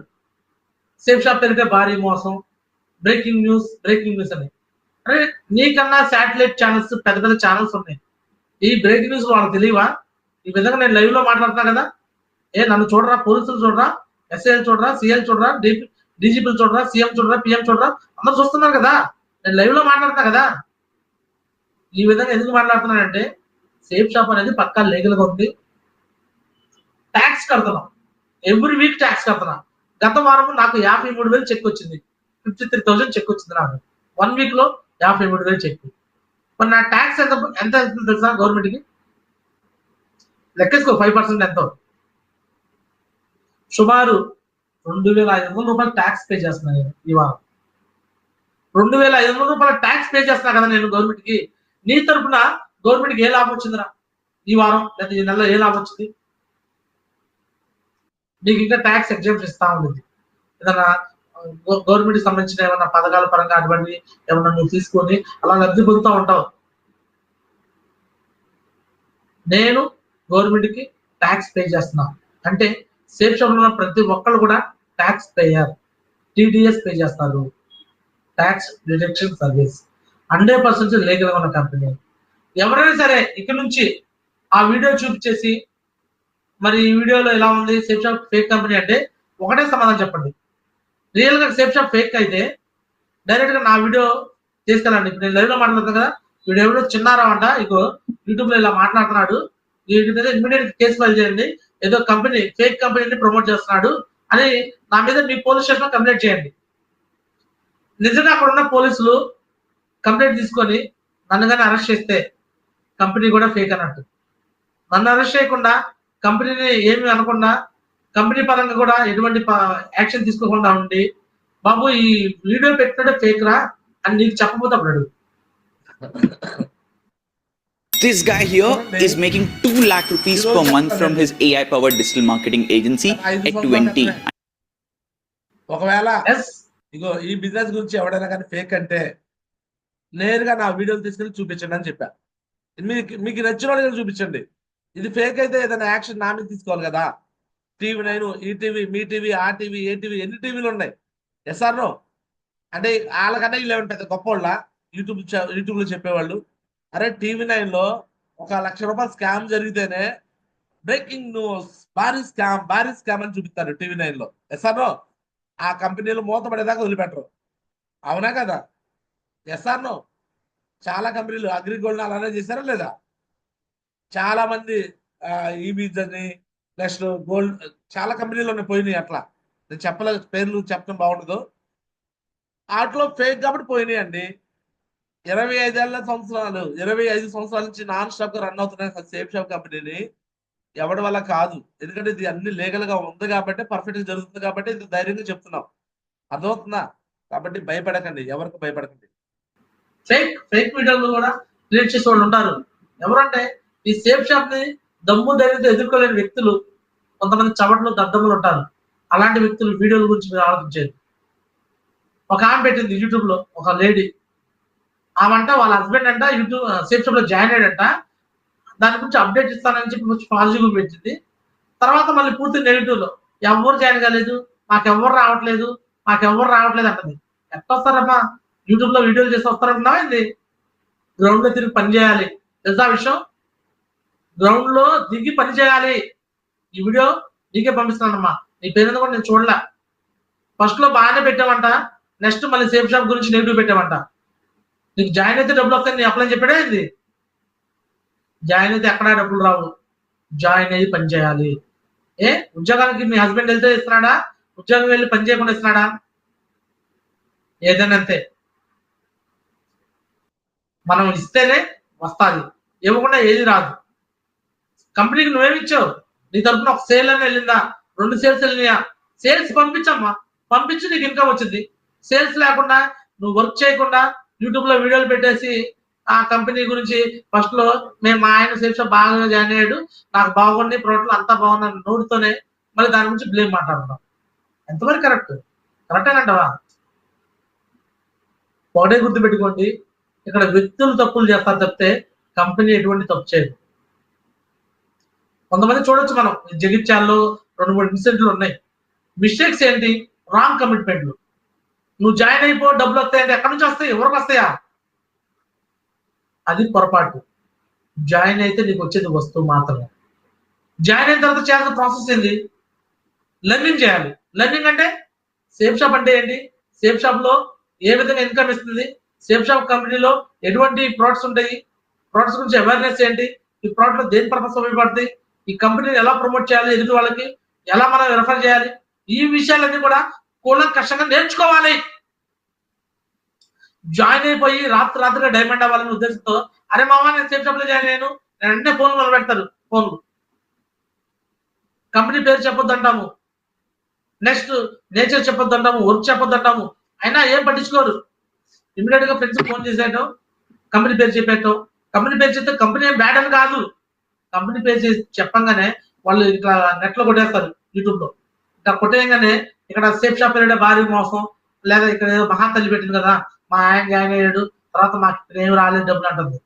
సేఫ్ షాప్ పేరిట భారీ మోసం, బ్రేకింగ్ న్యూస్ అని. అరే నీకన్నా శాటిలైట్ ఛానల్స్, పెద్ద పెద్ద ఛానల్స్ ఉన్నాయి. ఈ బ్రేకింగ్ న్యూస్ వాళ్ళకి తెలియవా? ఈ విధంగా నేను లైవ్ లో మాట్లాడుతున్నా కదా, నన్ను చూడరా, పోలీసులు చూడరా, ఎస్ఐలు చూడరా, సిఎల్ చూడరా, డీజీపీలు చూడరా, సీఎం చూడరా, పిఎం చూడరా, అందరూ చూస్తున్నారు కదా, నేను లైవ్ లో మాట్లాడుతున్నా కదా. ఈ విధంగా ఎందుకు మాట్లాడుతున్నానంటే సేఫ్ షాప్ అనేది పక్కా లీగల్ గా ఉంది. ట్యాక్స్ కడుతున్నాం, ఎవ్రీ వీక్ ట్యాక్స్ కడుతున్నా. గత వారం నాకు 53,000 చెక్ వచ్చింది, 53,000 చెక్ వచ్చింది నాకు 1 వీక్ లో, 53,000 చెక్. మరి నా ట్యాక్స్ ఎంత తెలుసా? గవర్నమెంట్ కి లెక్కేసుకో, 5% ఎంతో, సుమారు 2,500 రూపాయలు ట్యాక్స్ పే చేస్తున్నా నేను ఈ వారం. 2,500 రూపాయల ట్యాక్స్ పే చేస్తున్నా కదా నేను గవర్నమెంట్ కి. నీ తరఫున గవర్నమెంట్ కి ఏ లాభం వచ్చిందిరా ఈ వారం, లేదా ఈ నెలలో ఏ లాభం వచ్చింది? నీకు ఇంకా ట్యాక్స్ ఎగ్జామ్షన్ ఇస్తా ఉండేది. ఏదైనా గవర్నమెంట్ కి సంబంధించిన ఏమైనా పథకాల పరంగా అటువంటి ఏమన్నా నువ్వు తీసుకొని అలా లబ్ధి పొందుతూ ఉంటావు. నేను గవర్నమెంట్ కి ట్యాక్స్ పే చేస్తున్నా అంటే సేఫ్ షాప్ లో ప్రతి ఒక్కళ్ళు కూడా ట్యాక్స్ పేయర్, టీడీఎస్ పే చేస్తారు, ట్యాక్స్ డిడక్షన్ సర్వీస్. 100% లీగల్ గా ఉన్న కంపెనీ. ఎవరైనా సరే ఇక్కడ నుంచి ఆ వీడియో చూపించేసి మరి ఈ వీడియోలో ఎలా ఉంది, సేఫ్ షాప్ ఫేక్ కంపెనీ అంటే ఒకటే సమాధానం చెప్పండి. రియల్ గా సేఫ్ షాప్ ఫేక్ అయితే డైరెక్ట్ గా నా వీడియో తీసుకెళ్ళండి. ఇప్పుడు నేను లైవ్ లో మాట్లాడుతాను కదా, వీడియో ఎవరో చిన్నారా అంట, ఇగో యూట్యూబ్ లో ఇలా మాట్లాడుతున్నాడు, వీటి మీద ఇమ్మీడియట్ కేసు ఫైల్ చేయండి, ఏదో కంపెనీ ఫేక్ కంపెనీని ప్రమోట్ చేస్తున్నాడు అని నా మీద మీ పోలీస్ స్టేషన్ లో కంప్లైంట్ చేయండి. నిజంగా అక్కడ ఉన్న పోలీసులు కంప్లైంట్ తీసుకొని నన్ను కానీ అరెస్ట్ చేస్తే కంపెనీ కూడా ఫేక్ అన్నట్టు. నన్ను అరెస్ట్ చేయకుండా కంపెనీని ఏమి అనకుండా కంపెనీ పరంగా కూడా ఎటువంటి యాక్షన్ తీసుకోకుండా ఉండి బాబు ఈ వీడియో పెట్టినట్టే ఫేక్ రా అని నీకు చెప్పబోతే అప్పుడు అడుగు. This guy here is making 2 lakh rupees per month from his AI powered digital marketing agency at 20. ఒకవేళ ఎస్ ఇగో ఈ బిజినెస్ గురించి ఎవడైనా కానీ ఫేక్ అంటే నేరుగా నా వీడియోలు తీసుకెళ్ళి చూపించండి అని చెప్పా. మీకు నచ్చిన వాళ్ళు చూపించండి. ఇది ఫేక్ అయితే ఏదైనా యాక్షన్ నా మీద తీసుకోవాలి కదా. TV9, ఈటీవీ, మీ టీవీ, ఆ టీవీ, ఏ టీవీ, ఎన్ని టీవీలు ఉన్నాయి. ఎస్ఆర్నో అంటే వాళ్ళకన్నా 11 పెద్ద గొప్ప వాళ్ళ యూట్యూబ్లో చెప్పేవాళ్ళు. అరే TV9లో 1 లక్ష రూపాయలు స్కామ్ జరిగితేనే బ్రేకింగ్ న్యూస్ భారీ స్కామ్ అని చూపిస్తారు TV9లో. ఎస్ఆర్నో ఆ కంపెనీలు మూతపడేదాకా వదిలిపెట్టరు. అవునా కదా? ఎస్ఆర్నో చాలా కంపెనీలు అగ్రిగోల్డ్ అలానే చేశారా లేదా? చాలా మంది ఈబీజ్ అని నెక్స్ట్ గోల్డ్ చాలా కంపెనీలు పోయినాయి. అట్లా నేను చెప్పలేదు, పేర్లు చెప్పడం బాగుండదు. వాటిలో ఫేక్ కాబట్టి పోయినాయి అండి. 25 సంవత్సరాల నుంచి నాన్ స్టాప్ గా రన్ అవుతున్నాయి సేఫ్ షాప్ కంపెనీని. ఎవడి వల్ల కాదు, ఎందుకంటే ఇది అన్ని లీగల్ గా ఉంది కాబట్టి, పర్ఫెక్ట్ గా జరుగుతుంది కాబట్టి ఇది ధైర్యంగా చెప్తున్నాం. అర్థమవుతుందా? కాబట్టి భయపడకండి, ఎవరికి భయపడకండి. ఫేక్ వీడియోలు కూడా క్రియేట్ చేసే వాళ్ళు ఉంటారు. ఎవరంటే ఈ సేఫ్ షాప్ ని దమ్ము ధైర్యంతో ఎదుర్కోలేని వ్యక్తులు, కొంతమంది చవట్లు దద్దములు ఉంటారు. అలాంటి వ్యక్తులు వీడియోల గురించి మీరు ఆలోచించేది. ఒక ఆమె పెట్టింది యూట్యూబ్ లో, ఒక లేడీ. ఆమంట వాళ్ళ హస్బెండ్ అంట యూట్యూబ్ సేఫ్ షాప్ లో జాయిన్ అయ్యాడంట. దాని గురించి అప్డేట్ ఇస్తానని చెప్పి పాజిటివ్ పెట్టింది. తర్వాత మళ్ళీ పూర్తి నెగిటివ్ లో ఎవరు జాయిన్ కాలేదు, మాకెవ్వరు రావట్లేదు అంటది. ఎట్లా వస్తారమ్మా? యూట్యూబ్ లో వీడియోలు చేసి వస్తారన్నా ఏంది? గ్రౌండ్ లో తిరిగి పని చేయాలి, తెలుసా విషయం? గ్రౌండ్ లో దిగి పని చేయాలి. ఈ వీడియో నీకే పంపిస్తానమ్మా, నీ పేరు కూడా నేను చూడలే. ఫస్ట్ లో బాగానే పెట్టామంట, నెక్స్ట్ మళ్ళీ సేఫ్ షాప్ గురించి నెగిటివ్ పెట్టామంట. నీకు జాయిన్ అయితే డబ్బులు వస్తాయి, నీ అప్లై చెప్పాడే ఏంది? జాయిన్ అయితే ఎక్కడా డబ్బులు రావు, జాయిన్ అయ్యి పని చేయాలి. ఉద్యోగానికి మీ హస్బెండ్ వెళ్తే ఇస్తున్నాడా? ఉద్యోగం వెళ్ళి పని చేయకుండా ఇస్తున్నాడా? ఏదైనా అంతే. మనం ఇస్తేనే వస్తుంది, ఇవ్వకుండా ఏది రాదు. కంపెనీకి నువ్వేమి ఇచ్చావు? నీ తరఫున ఒక సేల్ అని వెళ్ళిందా, 2 సేల్స్ వెళ్ళినాయా? సేల్స్ పంపించమ్మా, పంపించి నీకు ఇన్కమ్ వచ్చింది. సేల్స్ లేకుండా నువ్వు వర్క్ చేయకుండా యూట్యూబ్ లో వీడియోలు పెట్టేసి ఆ కంపెనీ గురించి ఫస్ట్ లో మా ఆయన సేఫ్ షాప్ బాగా జాయిన్ అయ్యాడు, నాకు బాగుంది, ప్రోడక్ట్లు అంతా బాగుందని నోటితోనే మళ్ళీ దాని గురించి బ్లేమ్ మాట్లాడతాం. ఎంతవరకు కరెక్టేనంటవా? ఒకటే గుర్తు పెట్టుకోండి, ఇక్కడ వ్యక్తులు తప్పులు చేస్తారు తప్పితే కంపెనీ ఎటువంటి తప్పు చేయదు. కొంతమంది చూడొచ్చు, మనం జగిత్యాల్లో 2-3 ఇన్సిడెంట్లు ఉన్నాయి. మిస్టేక్స్ ఏంటి? రాంగ్ కమిట్మెంట్లు. నువ్వు జాయిన్ అయిపో డబ్బులు వస్తాయంటే ఎక్కడి నుంచి వస్తాయి? ఎవరికి వస్తాయా? అది పొరపాటు. జాయిన్ అయితే నీకు వచ్చేది వస్తువు మాత్రమే. జాయిన్ అయిన తర్వాత చేయాల్సిన ప్రాసెస్ ఏంది? లెర్నింగ్ చేయాలి. లెర్నింగ్ అంటే సేఫ్ షాప్ అంటే ఏంటి, సేఫ్ షాప్ లో ఏ విధంగా ఇన్కమ్ ఇస్తుంది, సేఫ్ షాప్ కంపెనీలో ఎటువంటి ప్రొడక్ట్స్ ఉంటాయి, ప్రొడక్ట్స్ గురించి అవేర్నెస్ ఏంటి, ఈ ప్రొడక్ట్ దేని పర్పస్ ఉపయోగపడుతుంది, ఈ కంపెనీని ఎలా ప్రమోట్ చేయాలి, ఎదుటి వాళ్ళకి ఎలా మనం రెఫర్ చేయాలి, ఈ విషయాలన్నీ కూడా కూలంకషంగా నేర్చుకోవాలి. జాయిన్ అయిపోయి రాత్రిగా డైమండ్ అవ్వాలని ఉద్దేశంతో అరే మామా నేను సేఫ్ షాప్ లో జాయిన్ అయ్యాను, వెంటనే ఫోన్ మొదలు పెడతారు. ఫోన్లు కంపెనీ పేరు చెప్పొద్దు అంటాము, నెక్స్ట్ నేచర్ చెప్పొద్దు అంటాము, వర్క్ చెప్పొద్దు అంటాము, అయినా ఏం పట్టించుకోరు. ఇమీడియట్ గా ఫ్రెండ్స్ ఫోన్ చేసేయటం, కంపెనీ పేరు చెప్పేయటం. కంపెనీ పేరు చెప్తే కంపెనీ ఏం బ్యాడ్ అని కాదు, కంపెనీ పేరు చేసి చెప్పంగానే వాళ్ళు ఇట్లా నెట్ లో కొట్టేస్తారు. యూట్యూబ్ లో ఇట్లా కొట్టేయగానే ఇక్కడ సేఫ్ షాప్ వెళ్ళే భారీ మోసం, లేదా ఇక్కడ ఏదో మహాతల్లి పెట్టింది కదా, మా ఆయన జాయిన్ అయ్యాడు, తర్వాత మాకు ఏం రాలేదు డబ్బులు అంటుంది.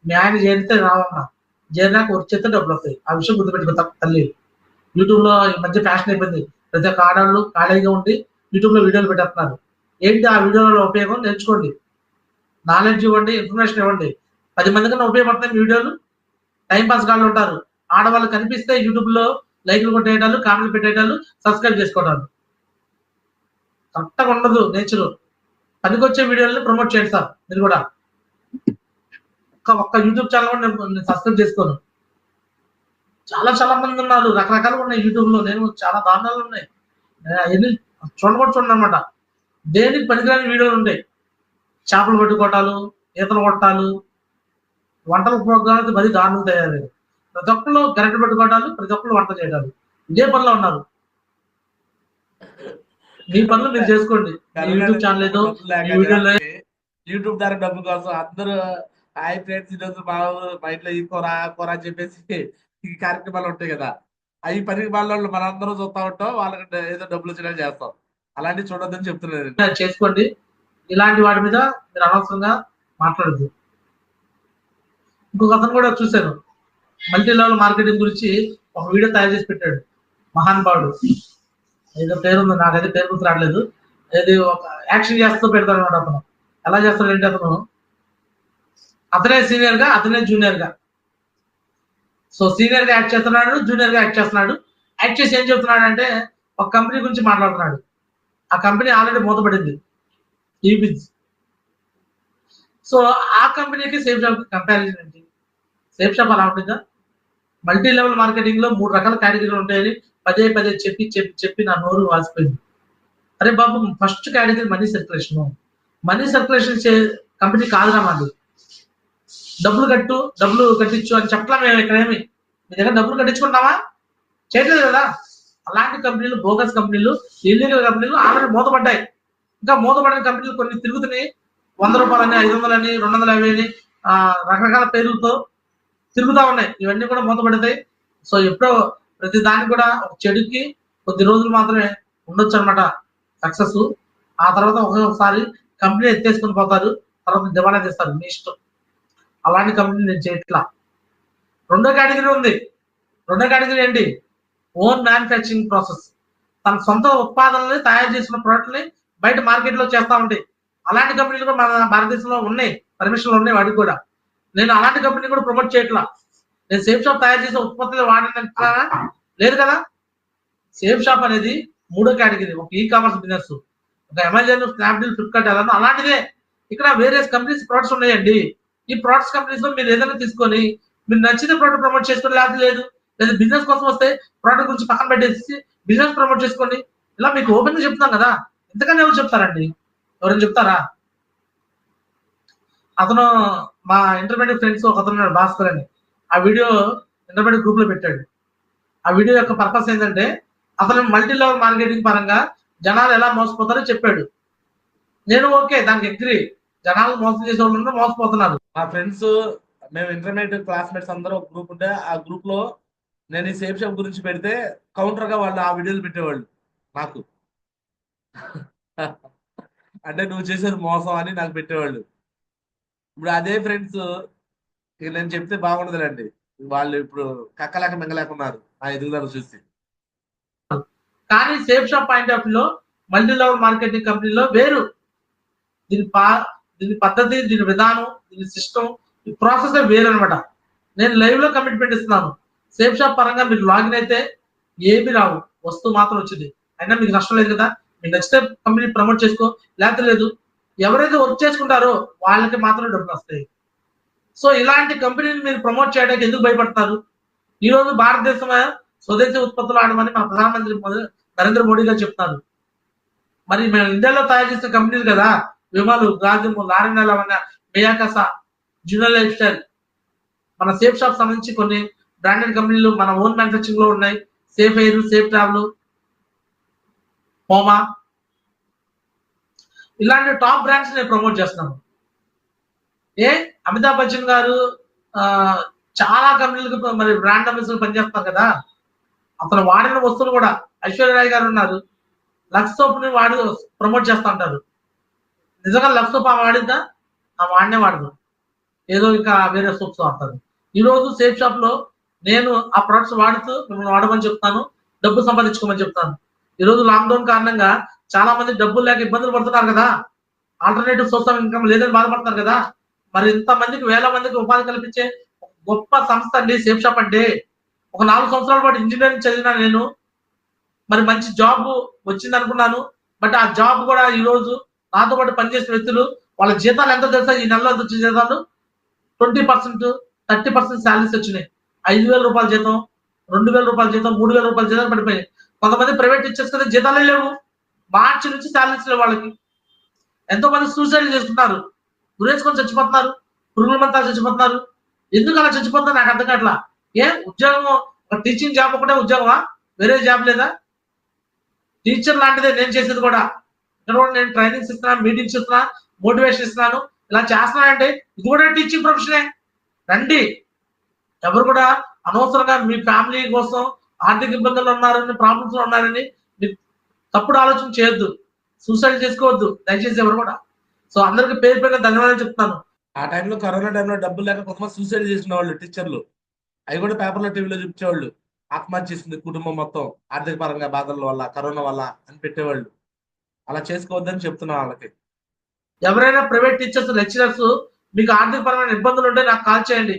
మీ ఆయన చేరితే రావమ్మా, చేరినాక వచ్చేస్తే డబ్బులు వస్తాయి. ఆ విషయం గుర్తుపెట్టుకుంటాం తల్లి. యూట్యూబ్ లో ఈ మధ్య ఫ్యాషన్ అయిపోయింది, ప్రతి ఒక్క ఆడవాళ్ళు ఖాళీగా ఉండి యూట్యూబ్ లో వీడియోలు పెట్టేస్తున్నారు. ఏంటి ఆ వీడియోల ఉపయోగం? నేర్చుకోండి, నాలెడ్జ్ ఇవ్వండి, ఇన్ఫర్మేషన్ ఇవ్వండి. 10 మంది కన్నా ఉపయోగపడుతున్నాయి వీడియోలు. టైం పాస్ కాళ్ళు ఉంటారు, ఆడవాళ్ళు కనిపిస్తే యూట్యూబ్ లో లైక్లు కొట్టేయటాలు, కామెంట్లు పెట్టేయటాలు, సబ్స్క్రైబ్ చేసుకోవటాలు. కరెక్ట్గా ఉండదు నేచర్. పనికొచ్చే వీడియోలను ప్రమోట్ చేయండి సార్. మీరు కూడా ఒక్క యూట్యూబ్ ఛానల్ కూడా నేను సబ్స్క్రైబ్ చేసుకోను. చాలా మంది ఉన్నారు, రకరకాలుగా ఉన్నాయి యూట్యూబ్ లో. నేను చాలా దారుణాలు ఉన్నాయి, ఎన్ని చూడండి అనమాట. దేనికి పనికిరాని వీడియోలు ఉంటాయి. చేపలు పట్టుకోవటాలు, ఈతలు కొట్టాలు, వంటల ప్రోగ్రామ్ మరి దారుణం తయారయ్యారు. ప్రతి ఒక్కళ్ళు గరిటె పెట్టుకోవటాలు, ప్రతి ఒక్కళ్ళు వంట చేయడాలు, ఇదే పనిలో ఉన్నారు. మీ పనులు మీరు చేసుకోండి. యూట్యూబ్ ఛానల్ ఏదో యూట్యూబ్ ద్వారా డబ్బు కోసం అందరూ హాయ్ ఫ్రెండ్స్ ఈరోజు మా ఇంట్లో ఈ కూర ఆ కూర అని చెప్పేసి ఈ కార్యక్రమాలు ఉంటాయి కదా, అవి పనికి వాళ్ళు మనందరూ చూస్తా ఉంటాం, వాళ్ళకి ఏదో డబ్బులు వచ్చినా చేస్తాం. అలాంటివి చూడొద్దని చెప్తున్నాను. చేసుకోండి, ఇలాంటి వాటి మీద మీరు అనవసరంగా మాట్లాడద్దు. ఇంకొక అతను కూడా చూశాను, మల్టీ లెవెల్ మార్కెటింగ్ గురించి ఒక వీడియో తయారు చేసి పెట్టాడు. మహానుభావుడు, ఏదో పేరుంది, నాకైతే పేరు గుర్తు రావట్లేదు. ఏది ఒక యాక్షన్ చేస్తూ పెడతాడు అనమాట. అతను ఎలా చేస్తాడంటే, అతనే సీనియర్ గా, అతనే జూనియర్ గా. సో సీనియర్ గా యాక్ట్ చేస్తున్నాడు, జూనియర్ గా యాక్ట్ చేస్తున్నాడు. యాక్ట్ చేసి ఏం చెప్తున్నాడు అంటే, ఒక కంపెనీ గురించి మాట్లాడుతున్నాడు. ఆ కంపెనీ ఆల్రెడీ మూతపడింది, ఈబిజ్. సో ఆ కంపెనీకి సేఫ్ షాప్ కంపారిజన్ ఏంటి? సేఫ్ షాప్ అలా ఉంటుందా? మల్టీ లెవెల్ మార్కెటింగ్ లో 3 రకాల కేటగిరీలు ఉంటాయని పదే చెప్పి నా నోరు వాసిపోయింది. అరే బాబు, first category money circulation. Money circulation company కాదురా మాది. డబ్బులు కట్టించు అని చెప్పడం మేము ఇక్కడేమి మీ దగ్గర డబ్బులు కట్టించుకుంటామా? చేయట్లేదు కదా. అలాంటి కంపెనీలు, బోగస్ కంపెనీలు, ఇల్లీగల్ కంపెనీలు ఆల్రెడీ మూతపడ్డాయి. ఇంకా మూతపడిన కంపెనీలు కొన్ని తిరుగుతున్నాయి. 100 రూపాయలని, 500 అని, 250 అని రకరకాల పేర్లతో తిరుగుతా ఉన్నాయి. ఇవన్నీ కూడా మూతపడతాయి. సో ఎప్పుడో ప్రతి దానికి కూడా ఒక చెడుకి కొద్ది రోజులు మాత్రమే ఉండొచ్చు అనమాట సక్సెస్. ఆ తర్వాత ఒక్కొక్కసారి కంపెనీ ఎత్తేసుకుని పోతారు, తర్వాత దివాళా చేస్తారు, మీ ఇష్టం. అలాంటి కంపెనీ నేను చేయట్లా. రెండో కేటగిరీ ఉంది. రెండో కేటగిరీ ఏంటి? Own manufacturing process. తన సొంత ఉత్పాదనని తయారు చేసిన ప్రోడక్ట్ని బయట మార్కెట్ లో చేస్తా ఉంటాయి. అలాంటి కంపెనీలు కూడా మన భారతదేశంలో ఉన్నాయి, పర్మిషన్లు ఉన్నాయి వాటికి కూడా. నేను అలాంటి కంపెనీ కూడా ప్రమోట్ చేయట్లా. నేను సేఫ్ షాప్ తయారు చేసే ఉత్పత్తులు వాడినా లేదు కదా. సేఫ్ షాప్ అనేది మూడో కేటగిరీ. ఒక ఈ కామర్స్ బిజినెస్, ఒక అమెజాన్, స్నాప్డీల్, ఫ్లిప్కార్ట్ ఎలా అలాంటిదే. ఇక్కడ వేరే కంపెనీస్ ప్రొడక్ట్స్ ఉన్నాయండి. ఈ ప్రొడక్ట్స్ కంపెనీస్ లో మీరు ఏదైనా తీసుకొని మీరు నచ్చిన ప్రోడక్ట్ ప్రమోట్ చేసుకోండి, లేకపోతే లేదు. లేదా బిజినెస్ కోసం వస్తే ప్రోడక్ట్ గురించి పక్కన పెట్టేసి బిజినెస్ ప్రమోట్ చేసుకోండి. ఇలా మీకు ఓపెన్ గా చెప్తాం కదా. ఇంతకన్నా ఎవరు చెప్తారండి? ఎవరైనా చెప్తారా? అతను మా ఇంటర్మీడియట్ ఫ్రెండ్స్ ఒక అతను భాస్కర్ అని, ఆ వీడియో ఇంటర్మీడియట్ గ్రూప్ లో పెట్టాడు. ఆ వీడియో యొక్క పర్పస్ ఏంటంటే, అతను మల్టీ లెవెల్ మార్కెటింగ్ పరంగా జనాలు ఎలా మోసపోతారో చెప్పాడు. నేను ఓకే, దానికి అగ్రి. జనాలు మోసం చేసే వాళ్ళు మోసపోతున్నారు. మా ఫ్రెండ్స్, మేము ఇంటర్మీడియట్ క్లాస్మేట్స్ అందరూ ఒక గ్రూప్ ఉంటే, ఆ గ్రూప్ లో నేను ఈ సేఫ్ షాప్ గురించి పెడితే కౌంటర్ గా వాళ్ళు ఆ వీడియోలు పెట్టేవాళ్ళు నాకు. అంటే నువ్వు చేసేది మోసం అని నాకు పెట్టేవాళ్ళు. ఇప్పుడు అదే ఫ్రెండ్స్ ఇక నేను చెప్తే బాగుండదులేండి, వాళ్ళు ఇప్పుడు కక్కలేక మింగలేకున్నారు ఆ ఎదుగుదల చూసి. కానీ సేఫ్ షాప్ పాయింట్ ఆఫ్ వ్యూలో మల్టీ లెవెల్ మార్కెటింగ్ కంపెనీలో వేరు. దీని పద్ధతి, దీని విధానం, దీని సిస్టమ్, ఈ ప్రాసెస్ వేరు అనమాట. నేను లైవ్ లో కమిట్మెంట్ ఇస్తున్నాను. సేఫ్ షాప్ పరంగా మీరు లాగిన్ అయితే ఏమి రావు, వస్తువు మాత్రం వచ్చింది. అయినా మీకు నష్టం లేదు కదా. మీకు నచ్చితే కంపెనీ ప్రమోట్ చేసుకో, లేకపోతే లేదు. ఎవరైతే వర్క్ చేసుకుంటారో వాళ్ళకి మాత్రం డబ్బులు వస్తాయి. సో ఇలాంటి కంపెనీని మీరు ప్రమోట్ చేయడానికి ఎందుకు భయపడతారు? ఈ రోజు భారతదేశం స్వదేశీ ఉత్పత్తులు ఆడమని మన ప్రధానమంత్రి నరేంద్ర మోడీ గారు చెప్తున్నారు. మరి మేము ఇండియాలో తయారు చేసే కంపెనీలు కదా, విమాలు, గాజుము, లారీనల, మియాకసా, జూనియర్ లైఫ్ స్టైల్. మన సేఫ్ షాప్ సంబంధించి కొన్ని బ్రాండెడ్ కంపెనీలు మన ఓన్ మ్యానుఫ్యాక్చరింగ్ లో ఉన్నాయి. సేఫ్ ఎయిర్, సేఫ్ ట్రావెల్, హోమా, ఇలాంటి టాప్ బ్రాండ్స్ నేను ప్రమోట్ చేస్తున్నాను. అమితాబ్ బచ్చన్ గారు చాలా కంపెనీలకు మరి బ్రాండ్ అంబాసిడర్ పనిచేస్తారు కదా. అతను వాడిన వస్తువులు కూడా, ఐశ్వర్యరాయ్ గారు ఉన్నారు, లక్స్ సోప్ ని వాడి ప్రమోట్ చేస్తా ఉంటారు. నిజంగా లక్స్ సోప్ వాడిద్దా? ఆ వాడినే వాడదు, ఏదో ఇంకా వేరే సోప్స్ వాడతారు. ఈ రోజు సేఫ్ షాప్ లో నేను ఆ ప్రొడక్ట్స్ వాడుతూ మిమ్మల్ని వాడమని చెప్తాను, డబ్బు సంపాదించుకోమని చెప్తాను. ఈ రోజు లాక్డౌన్ కారణంగా చాలా మంది డబ్బులు లేక ఇబ్బందులు పడుతున్నారు కదా. ఆల్టర్నేటివ్ సోర్స్ ఆఫ్ ఇన్కమ్ లేదని బాధపడతారు కదా. మరి ఇంత మందికి, వేల మందికి ఉపాధి కల్పించే గొప్ప సంస్థ అండి సేఫ్ షాప్ అంటే. ఒక 4 సంవత్సరాల పాటు ఇంజనీరింగ్ చదివినా నేను, మరి మంచి జాబ్ వచ్చింది అనుకున్నాను. బట్ ఆ జాబ్ కూడా ఈ రోజు నాతో పాటు పనిచేసిన వ్యక్తులు వాళ్ళ జీతాలు ఎంత తెలుసా? ఈ నెలలో వచ్చే జీతాలు 20%, 30% శాలరీస్ వచ్చినాయి. 5,000 రూపాయల జీతం, 2,000 రూపాయల జీతం, 3,000 రూపాయల జీతం పడిపోయాయి. కొంతమంది ప్రైవేట్ టీచర్స్ కదా జీతాలే లేవు, మార్చి నుంచి శాలరీస్ లేవు వాళ్ళకి. ఎంతో మంది సూసైడ్ చేసుకుంటున్నారు, గురేసుకొని చచ్చిపోతున్నారు, పురుగుల మంతా చచ్చిపోతున్నారు. ఎందుకు అలా చచ్చిపోతున్నారు నాకు అర్థం కావట్లా. ఉద్యోగం, ఒక టీచింగ్ జాబ్ ఒకటే ఉద్యోగమా, వేరే జాబ్ లేదా? టీచర్ లాంటిదే నేను చేసేది కూడా. ఇక్కడ కూడా నేను ట్రైనింగ్స్ ఇస్తున్నా, మీటింగ్స్ ఇస్తున్నా, మోటివేషన్ ఇస్తున్నాను, ఇలా చేస్తున్నానంటే ఇది కూడా టీచింగ్ ప్రొఫెషనే. రండి, ఎవరు కూడా అనవసరంగా మీ ఫ్యామిలీ కోసం ఆర్థిక ఇబ్బందులు ఉన్నారని, ప్రాబ్లమ్స్ లో ఉన్నారని మీరు తప్పుడు ఆలోచన చేయొద్దు, సూసైడ్ చేసుకోవద్దు దయచేసి ఎవరు కూడా. సో అందరికి పేరు పేరున ధన్యవాదాలు చెప్తాను. ఆ టైంలో కరోనా టైంలో డబ్బులు లేక కొంతమంది సూసైడ్ చేసిన వాళ్ళు టీచర్లు, అవి కూడా పేపర్లో టీవీలో చూపించేవాళ్ళు. ఆత్మహత్య చేసింది కుటుంబం మొత్తం ఆర్థిక పరంగా బాధల వల్ల, కరోనా వల్ల అని పెట్టేవాళ్ళు. అలా చేసుకోవద్దని చెప్తున్నా వాళ్ళకి. ఎవరైనా ప్రైవేట్ టీచర్స్, లెక్చరర్స్ మీకు ఆర్థిక పరమైన ఇబ్బందులు ఉంటే నాకు కాల్ చేయండి.